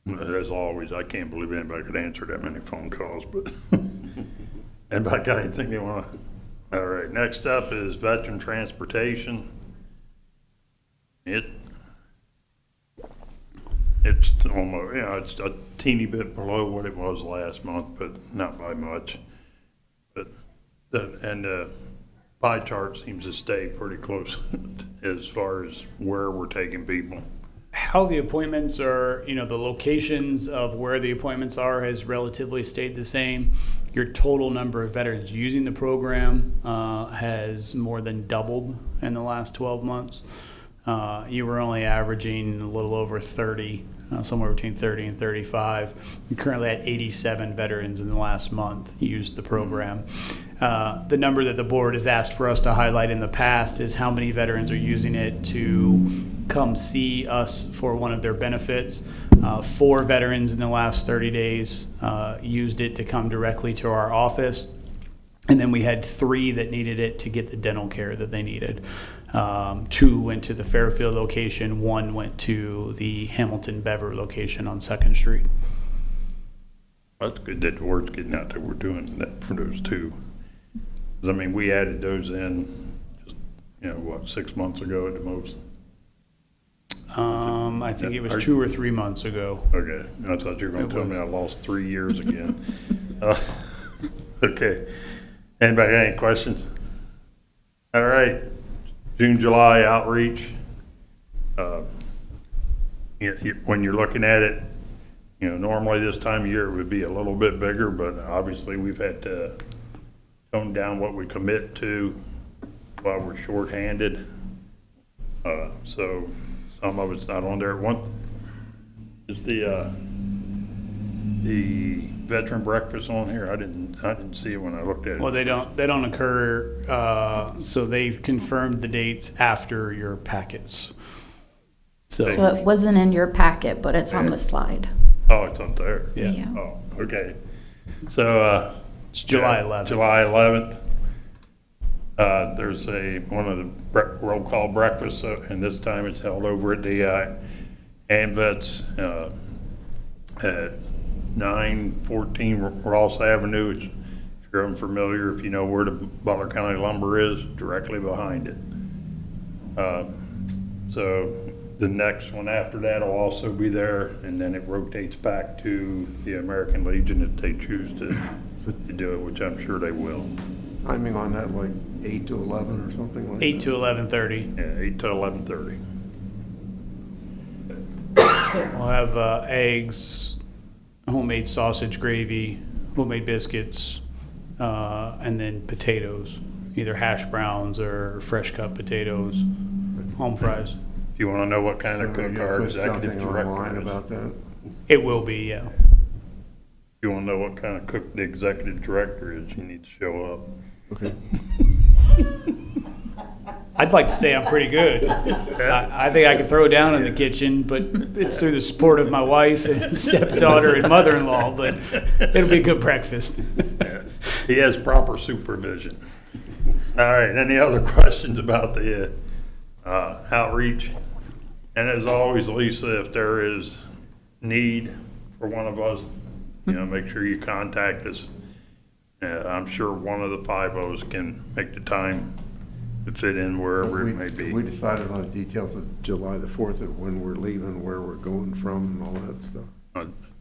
As always, I can't believe anybody could answer that many phone calls, but anybody got anything they want to? All right, next up is veteran transportation. It's almost, it's a teeny bit below what it was last month, but not by much. But the pie chart seems to stay pretty close as far as where we're taking people. How the appointments are, the locations of where the appointments are has relatively stayed the same. Your total number of veterans using the program has more than doubled in the last 12 months. You were only averaging a little over 30, somewhere between 30 and 35. You're currently at 87 veterans in the last month used the program. The number that the board has asked for us to highlight in the past is how many veterans are using it to come see us for one of their benefits. 4 veterans in the last 30 days used it to come directly to our office. And then we had 3 that needed it to get the dental care that they needed. 2 went to the Fairfield location, 1 went to the Hamilton Bever location on 2nd Street. That's good that the word's getting out that we're doing that for those 2. 'Cause, I mean, we added those in just, 6 months ago at the most? I think it was 2 or 3 months ago. Okay, I thought you were going to tell me I lost 3 years again. Okay. Anybody got any questions? All right, June, July outreach. When you're looking at it, you know, normally this time of year it would be a little bit bigger, but obviously we've had to tone down what we commit to while we're shorthanded. So some of it's not on there. One is the veteran breakfast on here. I didn't see it when I looked at it. Well, they don't occur, so they've confirmed the dates after your packets. So it wasn't in your packet, but it's on the slide. Oh, it's up there. Yeah. Oh, okay. So, It's July 11th. July 11th. There's one of the roll call breakfasts, and this time it's held over at the AMVETS at 914 Ross Avenue. If you're unfamiliar, if you know where the Butler County Lumber is, directly behind it. So the next one after that will also be there, and then it rotates back to the American Legion if they choose to do it, which I'm sure they will. Timing on that, like 8 to 11 or something like that? 8 to 11:30. Yeah, 8 to 11:30. We'll have eggs, homemade sausage gravy, homemade biscuits, and then potatoes, either hash browns or fresh cut potatoes, home fries. If you want to know what kind of So cook you our put executive something online director is. about that? It will be, yeah. If you want to know what kind of cook the executive director is, you need to show up. Okay. I'd like to say I'm pretty good. I think I could throw down in the kitchen, but it's through the support of my wife and stepdaughter and mother-in-law, but it'll be a good breakfast. He has proper supervision. All right, any other questions about the outreach? And as always, Lisa, if there is need for one of us, you know, make sure you contact us. I'm sure one of the 5 of us can make the time to fit in wherever it may be. We decided on the details of July the 4th, of when we're leaving, where we're going from, and all that stuff.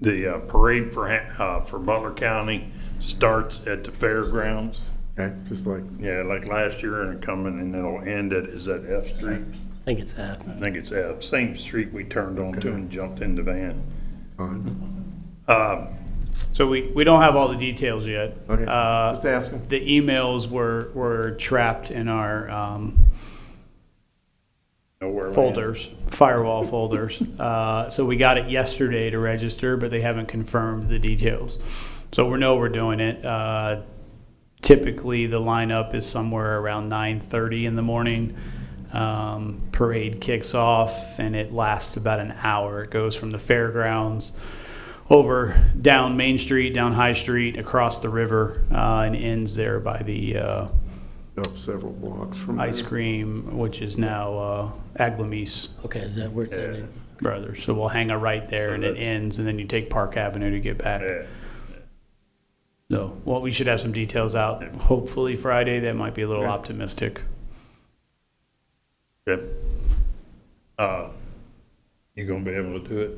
The parade for Butler County starts at the fairgrounds. Okay, just like, Yeah, like last year, and coming, and it'll end at, is that F Street? I think it's that. I think it's F. Same street we turned onto and jumped in the van. fine. So we don't have all the details yet. Okay, just asking. The emails were trapped in our Nowhere land. folders, firewall folders. So we got it yesterday to register, but they haven't confirmed the details. So we know we're doing it. Typically, the lineup is somewhere around 9:30 in the morning. Parade kicks off, and it lasts about an hour. It goes from the fairgrounds over down Main Street, down High Street, across the river, and ends there by the Up several blocks from ice there. cream, which is now Aglamise Okay, is that where it's ending? Brothers. So we'll hang a right there, and it ends, and then you take Park Avenue to get back. Yeah. So, well, we should have some details out. Hopefully Friday. That might be a little Yeah. optimistic. Good. You gonna be able to do it?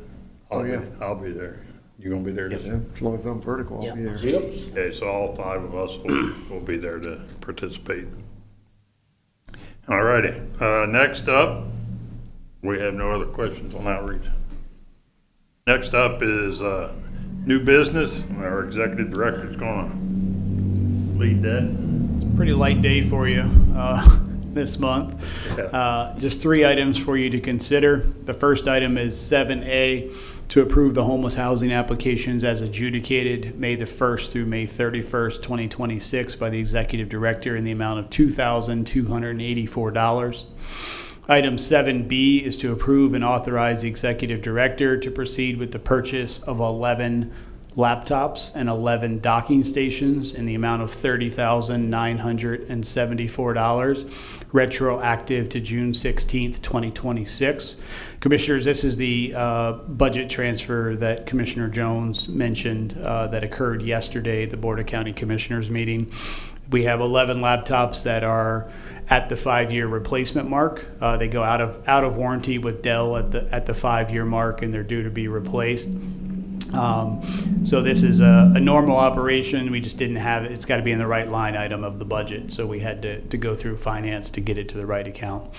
Oh, yeah. I'll be there. You gonna be there? Yeah, as long as I'm vertical, I'll be there. Yep. Okay, so all 5 of us will be there to participate. All righty. Next up, we have no other questions on outreach. Next up is new business. Our executive director is gonna lead that. It's a pretty light day for you this month. Just 3 items for you to consider. The first item is 7A, to approve the homeless housing applications as adjudicated May the 1st through May 31st, 2026 by the executive director in the amount of $2,284. Item 7B is to approve and authorize the executive director to proceed with the purchase of 11 laptops and 11 docking stations in the amount of $30,974, retroactive to June 16th, 2026. Commissioners, this is the budget transfer that Commissioner Jones mentioned that occurred yesterday at the Board of County Commissioners meeting. We have 11 laptops that are at the 5-year replacement mark. They go out of warranty with Dell at the 5-year mark, and they're due to be replaced. So this is a normal operation. We just didn't have it. It's got to be in the right line item of the budget. So we had to go through finance to get it to the right account.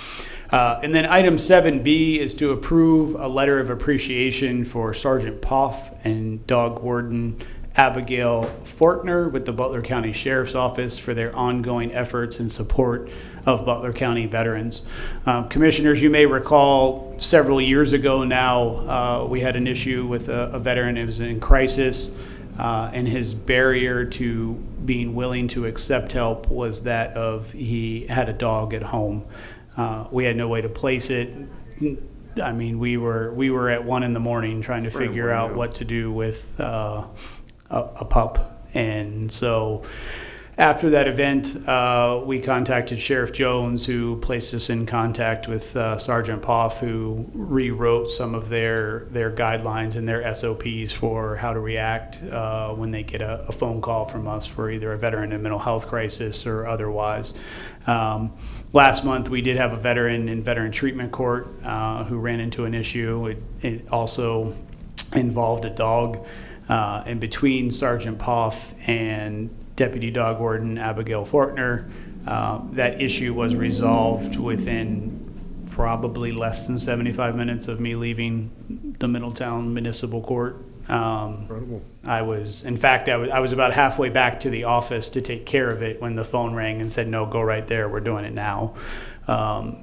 And then item 7B is to approve a letter of appreciation for Sergeant Poff and Dog Warden Abigail Fortner with the Butler County Sheriff's Office for their ongoing efforts in support of Butler County veterans. Commissioners, you may recall several years ago now, we had an issue with a veteran who was in crisis, and his barrier to being willing to accept help was that of he had a dog at home. We had no way to place it. I mean, we were at 1 a.m. trying to figure out what to do with a pup. And so after that event, we contacted Sheriff Jones, who placed us in contact with Sergeant Poff, who rewrote some of their guidelines and their SOPs for how to react when they get a phone call from us for either a veteran in a mental health crisis or otherwise. Last month, we did have a veteran in veteran treatment court who ran into an issue. It also involved a dog. And between Sergeant Poff and Deputy Dog Warden Abigail Fortner, that issue was resolved within probably less than 75 minutes of me leaving the Middletown Municipal Court. Incredible. I was about halfway back to the office to take care of it when the phone rang and said, "No, go right there. We're doing it now."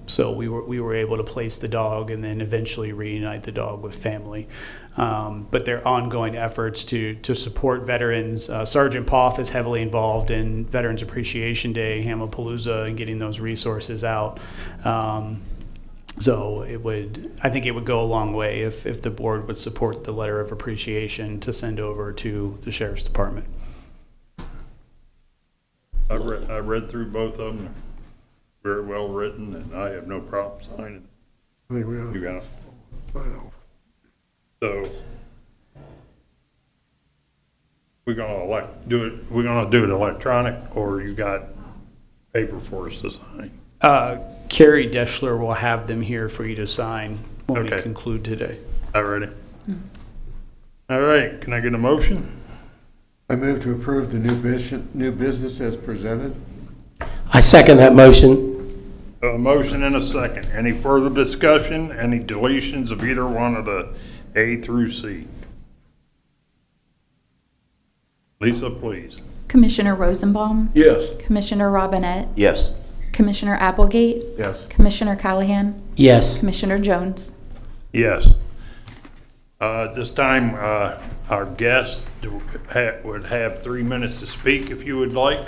So we were able to place the dog and then eventually reunite the dog with family. But their ongoing efforts to support veterans. Sergeant Poff is heavily involved in Veterans Appreciation Day, Hamapalooza, and getting those resources out. So I think it would go a long way if the board would support the letter of appreciation to send over to the Sheriff's Department. I read through both of them. Very well written, and I have no problem signing it. I think we ought You to got it. sign off. So we're gonna we're gonna do it electronic, or you got paper for us to sign? Carrie Deschler will have them here for you to sign when we Okay. conclude today. All righty. All right, can I get a motion? I move to approve the new business as presented. I second that motion. A motion and a second. Any further discussion? Any deletions of either one of the A through C? Lisa, please. Commissioner Rosenbaum, Yes. Commissioner Robinette, Yes. Commissioner Applegate, Yes. Commissioner Callahan, Yes. Commissioner Jones. Yes. At this time, our guest would have 3 minutes to speak if you would like.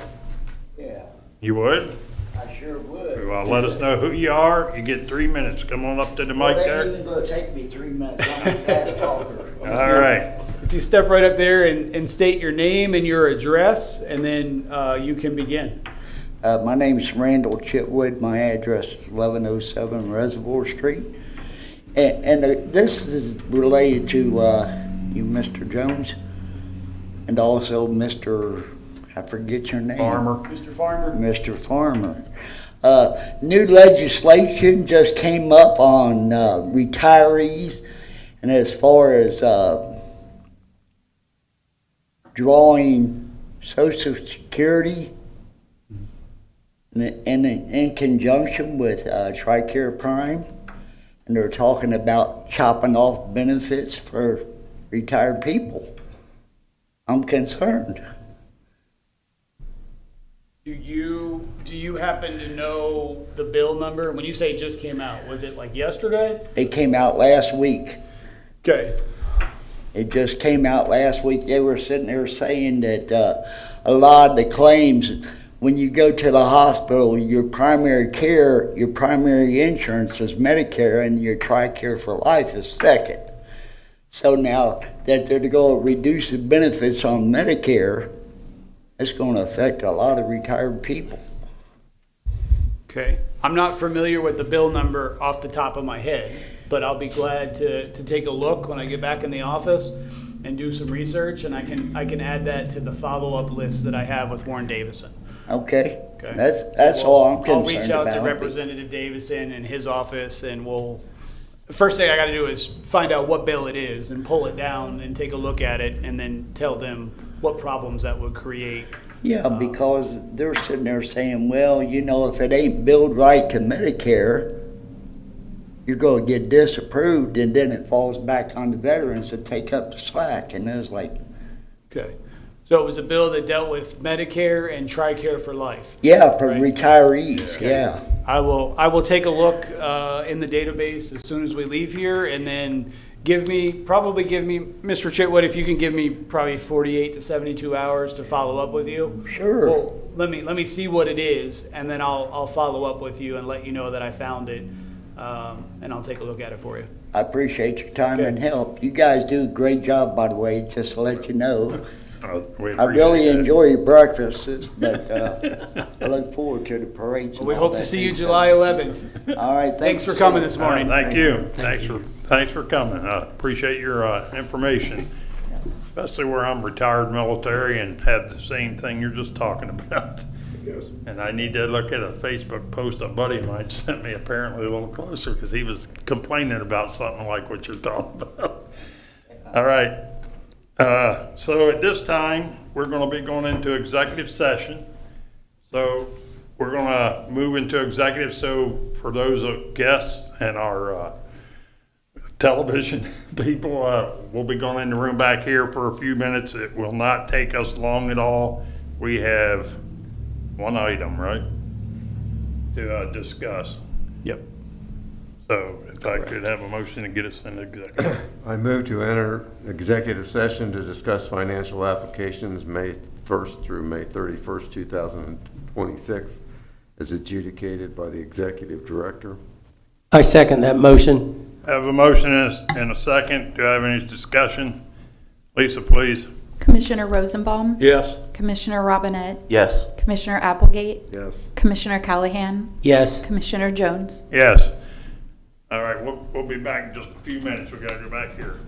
Yeah, You would? I sure would. Well, let us know who you are. You get 3 minutes. Come on up to the mic Well, it there. ain't even gonna take me 3 minutes. I'm a fast talker. All right. If you step right up there and state your name and your address, and then you can begin. My name's Randall Chitwood. My address is 1107 Reservoir Street. And this is related to you, Mr. Jones, and also Mr. I forget your name. Farmer. Mr. Farmer? Mr. Farmer. New legislation just came up on retirees, and as far as drawing Social Security in conjunction with TRICARE Prime, and they're talking about chopping off benefits for retired people. I'm concerned. Do you happen to know the bill number? When you say it just came out, was it like yesterday? It came out last week. Okay. It just came out last week. They were sitting there saying that a lot of the claims, when you go to the hospital, your primary care, your primary insurance is Medicare, and your TRICARE for Life is second. So now that they're going to reduce the benefits on Medicare, it's going to affect a lot of retired people. Okay. I'm not familiar with the bill number off the top of my head, but I'll be glad to take a look when I get back in the office and do some research, and I can add that to the follow-up list that I have with Warren Davison. Okay? Okay. That's all I'm concerned about. I'll reach out to Representative Davison and his office, and we'll the first thing I got to do is find out what bill it is and pull it down and take a look at it and then tell them what problems that would create. Yeah, because they're sitting there saying, well, you know, if it ain't billed right to Medicare, you're gonna get disapproved, and then it falls back on the veterans to take up the slack, and it was like, Okay. So it was a bill that dealt with Medicare and TRICARE for life. yeah, for Right. retirees, yeah. I will take a look in the database as soon as we leave here, and then probably give me, Mr. Chitwood, if you can give me probably 48 to 72 hours to follow up with you. Sure. Well, let me see what it is, and then I'll follow up with you and let you know that I found it, and I'll take a look at it for you. I appreciate your time Okay. and help. You guys do a great job, by the way, just to let you know. We I really appreciate that. enjoy your breakfasts, but I look forward to the parades. Well, we and all hope to that see you thing. July 11th. All right, Thanks for sir. coming this morning. Thank you. Thanks for coming. I appreciate your information, especially where I'm retired military and have the same thing you're just talking about. Yes. And I need to look at a Facebook post a buddy of mine sent me, apparently a little closer, because he was complaining about something like what you're talking about. All right. So at this time, we're going to be going into executive session. So we're going to move into executive. So for those guests and our television people, we'll be going in the room back here for a few minutes. It will not take us long at all. We have one item, right, to discuss. Yep. So if I could have a motion to get us into executive. I move to enter executive session to discuss financial applications May 1st through May 31st, 2026, as adjudicated by the executive director. I second that motion. I have a motion and a second. Do I have any discussion? Lisa, please. Commissioner Rosenbaum, Yes. Commissioner Robinette, Yes. Commissioner Applegate, Yes. Commissioner Callahan, Yes. Commissioner Jones. Yes. All right, we'll be back in just a few minutes. We gotta go back here.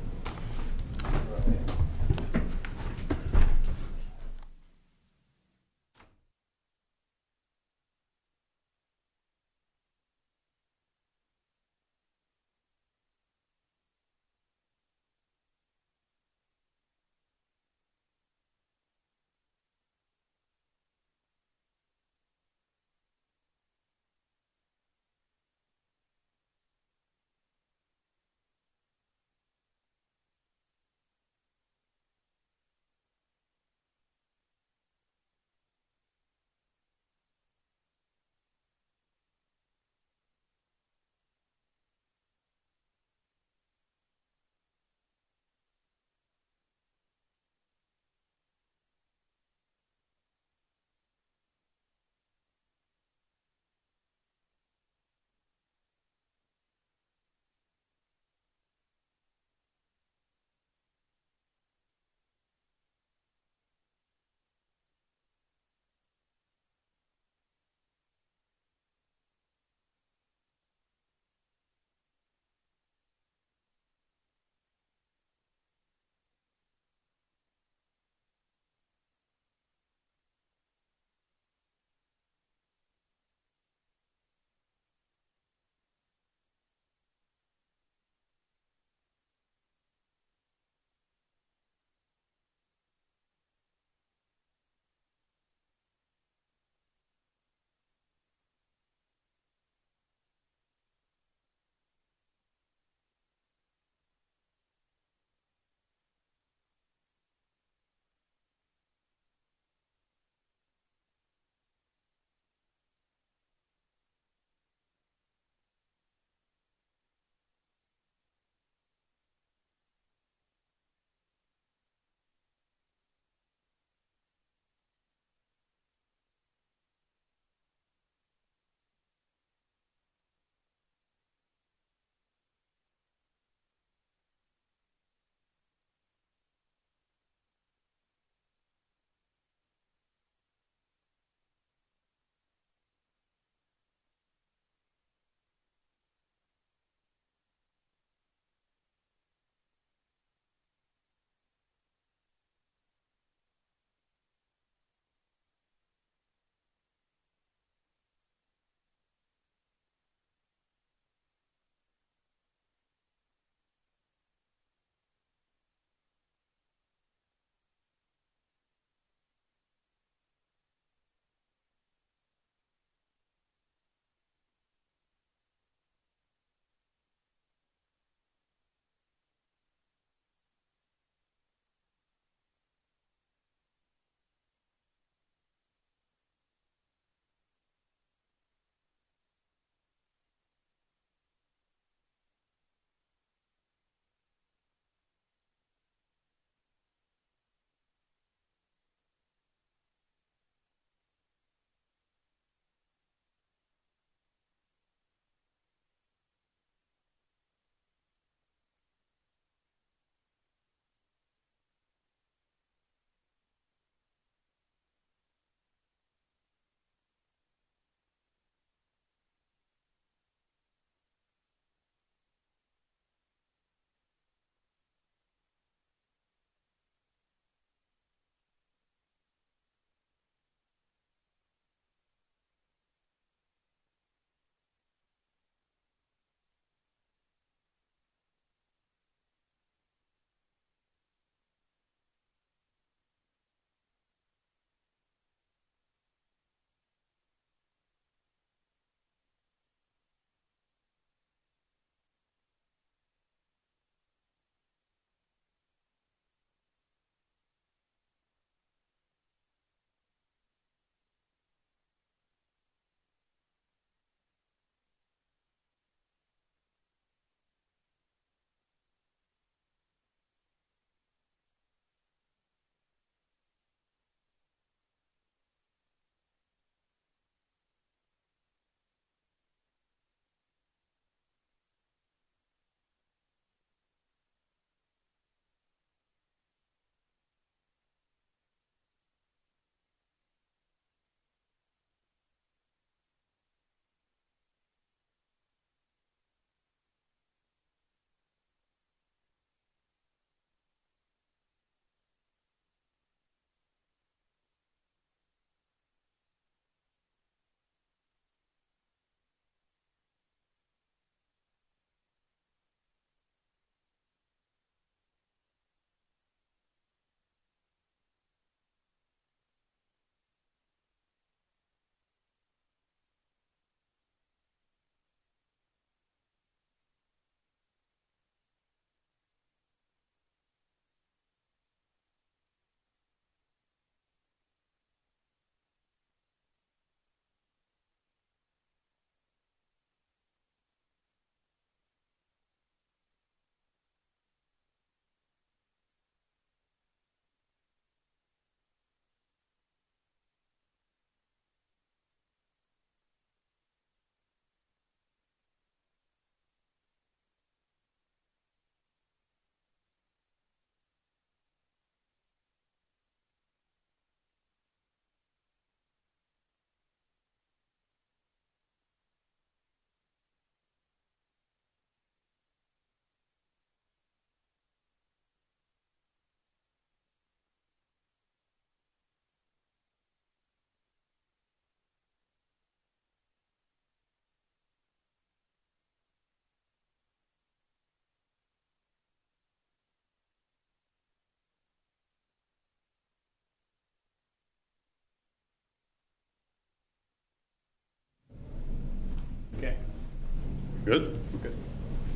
Good? Okay.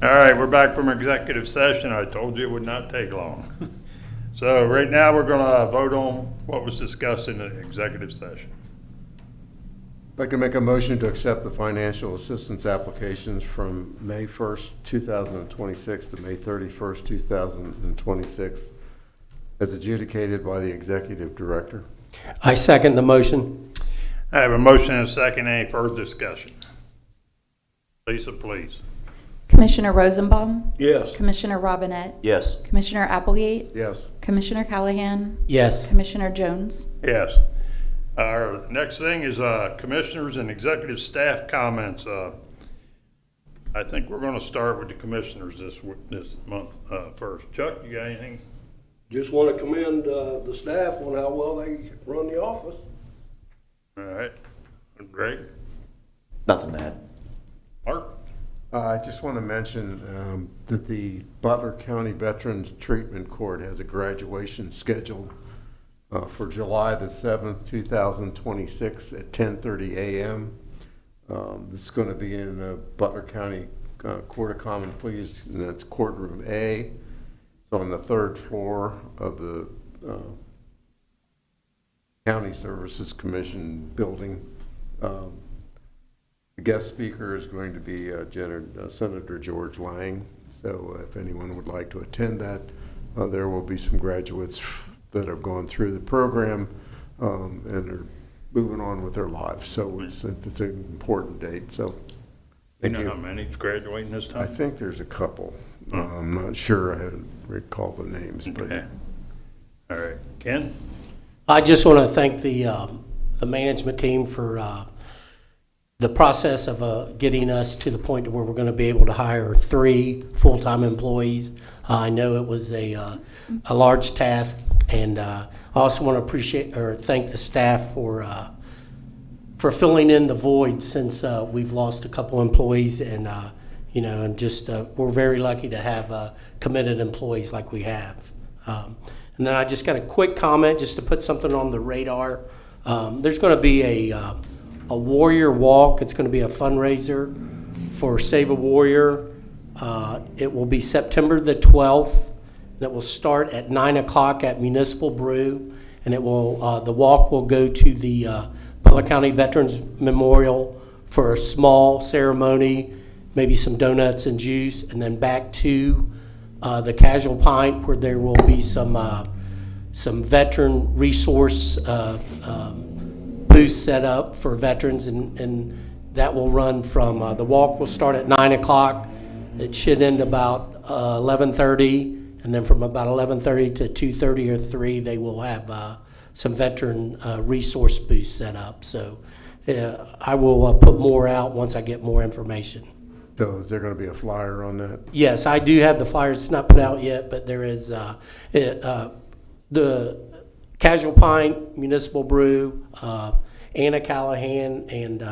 All right, we're back from executive session. I told you it would not take long. So right now, we're gonna vote on what was discussed in the executive session. I'd like to make a motion to accept the financial assistance applications from May 1st, 2026 to May 31st, 2026, as adjudicated by the executive director. I second the motion. I have a motion and a second. Any further discussion? Lisa, please. Commissioner Rosenbaum, Yes. Commissioner Robinette, Yes. Commissioner Applegate, Yes. Commissioner Callahan, Yes. Commissioner Jones. Yes. Our next thing is commissioners and executive staff comments. I think we're going to start with the commissioners this month first. Chuck, you got anything? Just want to commend the staff on how well they run the office. All right. Greg? Nothing to add. Mark? I just want to mention that the Butler County Veterans Treatment Court has a graduation scheduled for July the 7th, 2026 at 10:30 a.m. It's going to be in the Butler County Court of Common Pleas, and that's courtroom A. It's on the 3rd floor of the County Services Commission building. The guest speaker is going to be Senator George Lang. So if anyone would like to attend that, there will be some graduates that have gone through the program and are moving on with their lives. So it's an important date. So You thank know you. how many's graduating this I time? think there's a couple. I'm not sure. I haven't recalled the names, but Okay. All right. Ken? I just want to thank the management team for the process of getting us to the point where we're going to be able to hire 3 full-time employees. I know it was a large task, and I also want to appreciate or thank the staff for filling in the void since we've lost a couple employees, and and just we're very lucky to have committed employees like we have. And then I just got a quick comment just to put something on the radar. There's going to be a warrior walk. It's going to be a fundraiser for Save a Warrior. It will be September the 12th. And it will start at 9 o'clock at Municipal Brew, and it will the walk will go to the Butler County Veterans Memorial for a small ceremony, maybe some donuts and juice, and then back to the Casual Pint, where there will be some veteran resource booth set up for veterans, and that will run from, the walk will start at 9 o'clock. It should end about 11:30, and then from about 11:30 to 2:30 or 3, they will have some veteran resource booths set up. So I will put more out once I get more information. so is there going to be a flyer on that? Yes, I do have the flyer. It's not put out yet, but there is the Casual Pint, Municipal Brew, Anna Callahan, and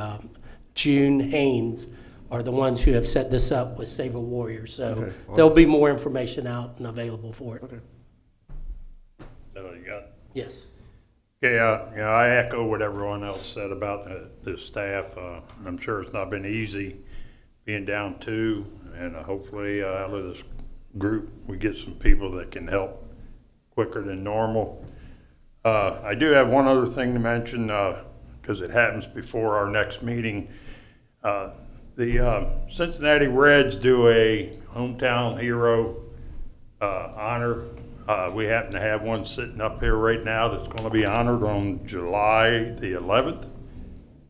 June Haynes are the ones who have set this up with Save a Warrior. So Okay. there'll be more information out and available for it. Okay. Is that all you got? Yes. Yeah, I echo what everyone else said about the staff. I'm sure it's not been easy being down 2, and hopefully out of this group, we get some people that can help quicker than normal. I do have one other thing to mention, because it happens before our next meeting. The Cincinnati Reds do a hometown hero honor. We happen to have one sitting up here right now that's going to be honored on July the 11th.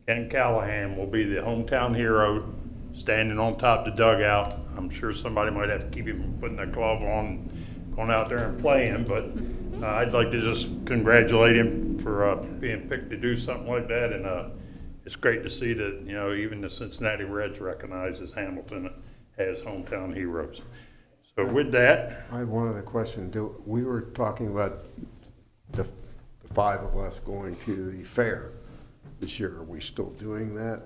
Ken Callahan will be the hometown hero, standing on top of the dugout. I'm sure somebody might have to keep him from putting a glove on, going out there and playing, but I'd like to just congratulate him for being picked to do something like that, and it's great to see that, even the Cincinnati Reds recognizes Hamilton as hometown heroes. So with that, I have one other question. We were talking about the 5 of us going to the fair this year. Are we still doing that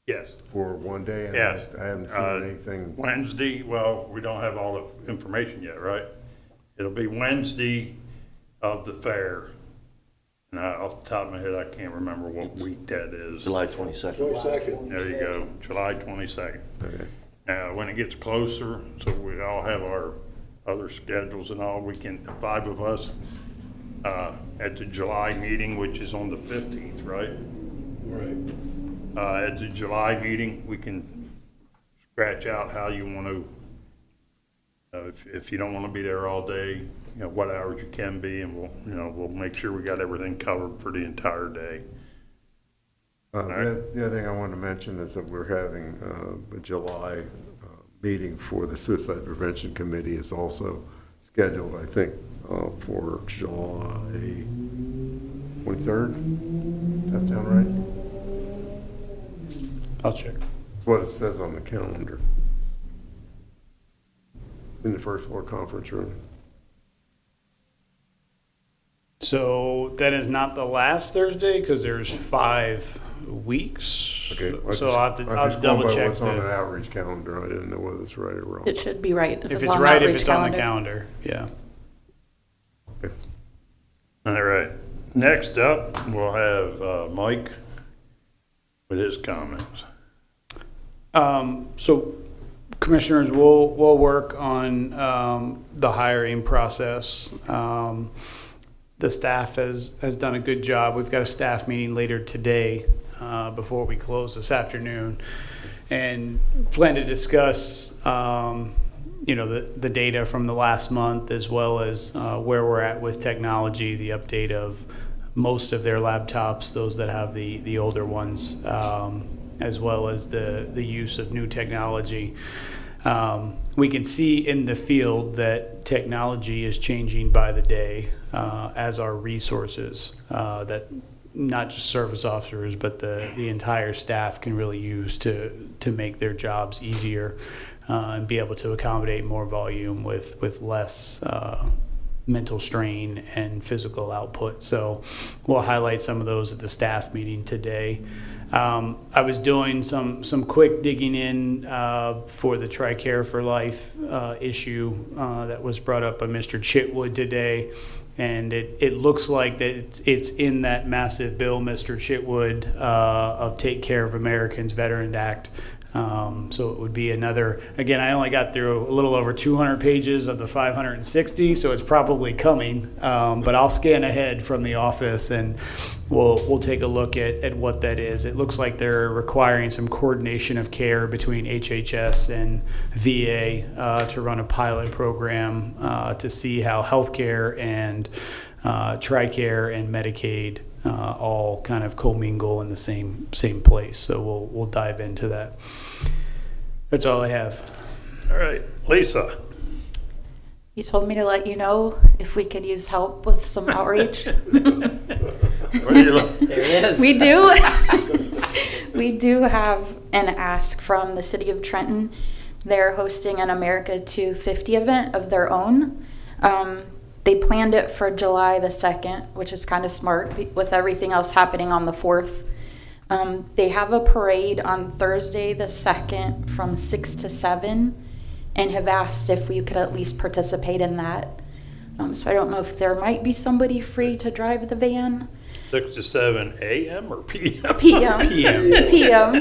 yes. for one day? And Yes. I haven't seen anything. Wednesday, well, we don't have all the information yet, right? It'll be Wednesday of the fair. And off the top of my head, I can't remember what week that is. July 22nd. 22nd. There you go, July 22nd. Okay. Now, when it gets closer, so we all have our other schedules and all, we can, the 5 of us, at the July meeting, which is on the 15th, right? Right. At the July meeting, we can scratch out how you want to, if you don't want to be there all day, you know, what hours you can be, and we'll make sure we got everything covered for the entire day. The other thing I wanted to mention is that we're having a July meeting for the Suicide Prevention Committee is also scheduled, I think, for July 23rd. Does that sound right? I'll check. What it says on the calendar. In the first floor conference room. So that is not the last Thursday, because there's 5 weeks. Okay. So I'll have to I'm double just going by check what's on the the, outreach calendar. I didn't know whether it's right or wrong. It should be right if it's it's on right, the if it's outreach on the calendar. calendar, yeah. All right. Next up, we'll have Mike with his comments. So commissioners, we'll work on the hiring process. The staff has done a good job. We've got a staff meeting later today before we close this afternoon, and plan to discuss the data from the last month, as well as where we're at with technology, the update of most of their laptops, those that have the older ones, as well as the use of new technology. We can see in the field that technology is changing by the day, as our resources that not just service officers, but the entire staff can really use to make their jobs easier, and be able to accommodate more volume with less mental strain and physical output. So we'll highlight some of those at the staff meeting today. I was doing some quick digging in for the TRICARE for Life issue that was brought up by Mr. Chitwood today, and it looks like that it's in that massive bill, Mr. Chitwood, of Take Care of Americans Veteran Act. So it would be another, again, I only got through a little over 200 pages of the 560, so it's probably coming, but I'll scan ahead from the office and we'll take a look at what that is. It looks like they're requiring some coordination of care between HHS and VA to run a pilot program to see how healthcare and TRICARE and Medicaid all kind of commingle in the same place. So we'll dive into that. That's all I have. All right, Lisa. You told me to let you know if we could use help with some outreach. What do you look? There it is. We do. We do have an ask from the city of Trenton. They're hosting an America 250 event of their own. They planned it for July the 2nd, which is kind of smart with everything else happening on the 4th. They have a parade on Thursday the 2nd from 6 to 7 and have asked if we could at least participate in that. So I don't know if there might be somebody free to drive the van. 6 to 7 a.m. or p.m.? PM. PM.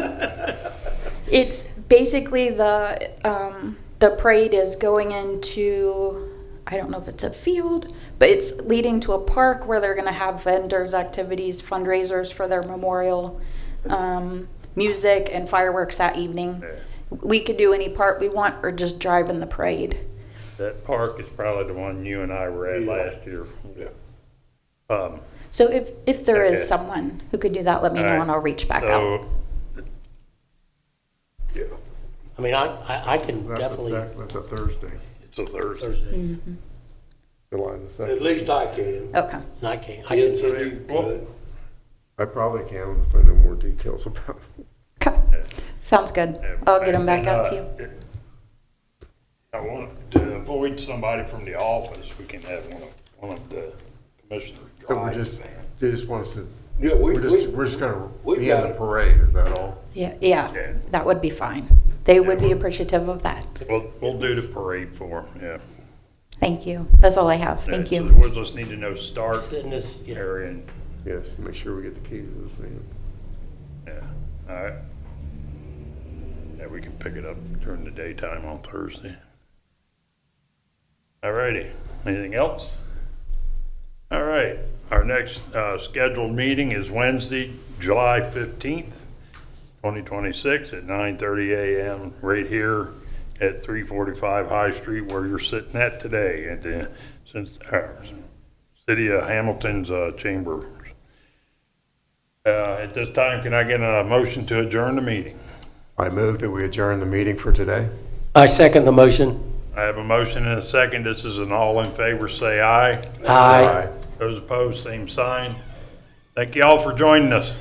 It's basically the parade is going into, I don't know if it's a field, but it's leading to a park where they're going to have vendors, activities, fundraisers for their memorial, music and fireworks that evening. Yeah. We could do any part we want or just drive in the parade. That park is probably the one you and I were at last year. Yeah. So if there is Okay. someone who could do that, let me All know right. and I'll reach back out. So, Yeah. I mean, I can definitely, That's a Thursday, it's a Thursday. Thursday, July the 2nd. At least I can. Okay. and I can Ken be said there. he could. I probably can if I know more details about it. Okay. Sounds good. I'll get them back out to you. I want to avoid somebody from the office. We can have one of the commissioners So we drive. just, they just want us to, Yeah, we're just gonna we've be in got the it. parade, is that all? Yeah, Yeah. that would be fine. They would be appreciative of that. We'll do the parade for 'em, yeah. Thank you. That's all I have. Thank Yeah, you. so we'll just need to know start In this, yeah. area and Yes, make sure we get the keys to this meeting. Yeah, all right. Yeah, we can pick it up during the daytime on Thursday. All righty, anything else? All right, our next scheduled meeting is Wednesday, July 15th, 2026 at 9:30 a.m. right here at 345 High Street where you're sitting at today at the City of Hamilton's chamber. At this time, can I get a motion to adjourn the meeting? I move that we adjourn the meeting for today. I second the motion. I have a motion and a second. This is an all in favor, say aye. Aye. Those opposed, same sign. Thank you all for joining us.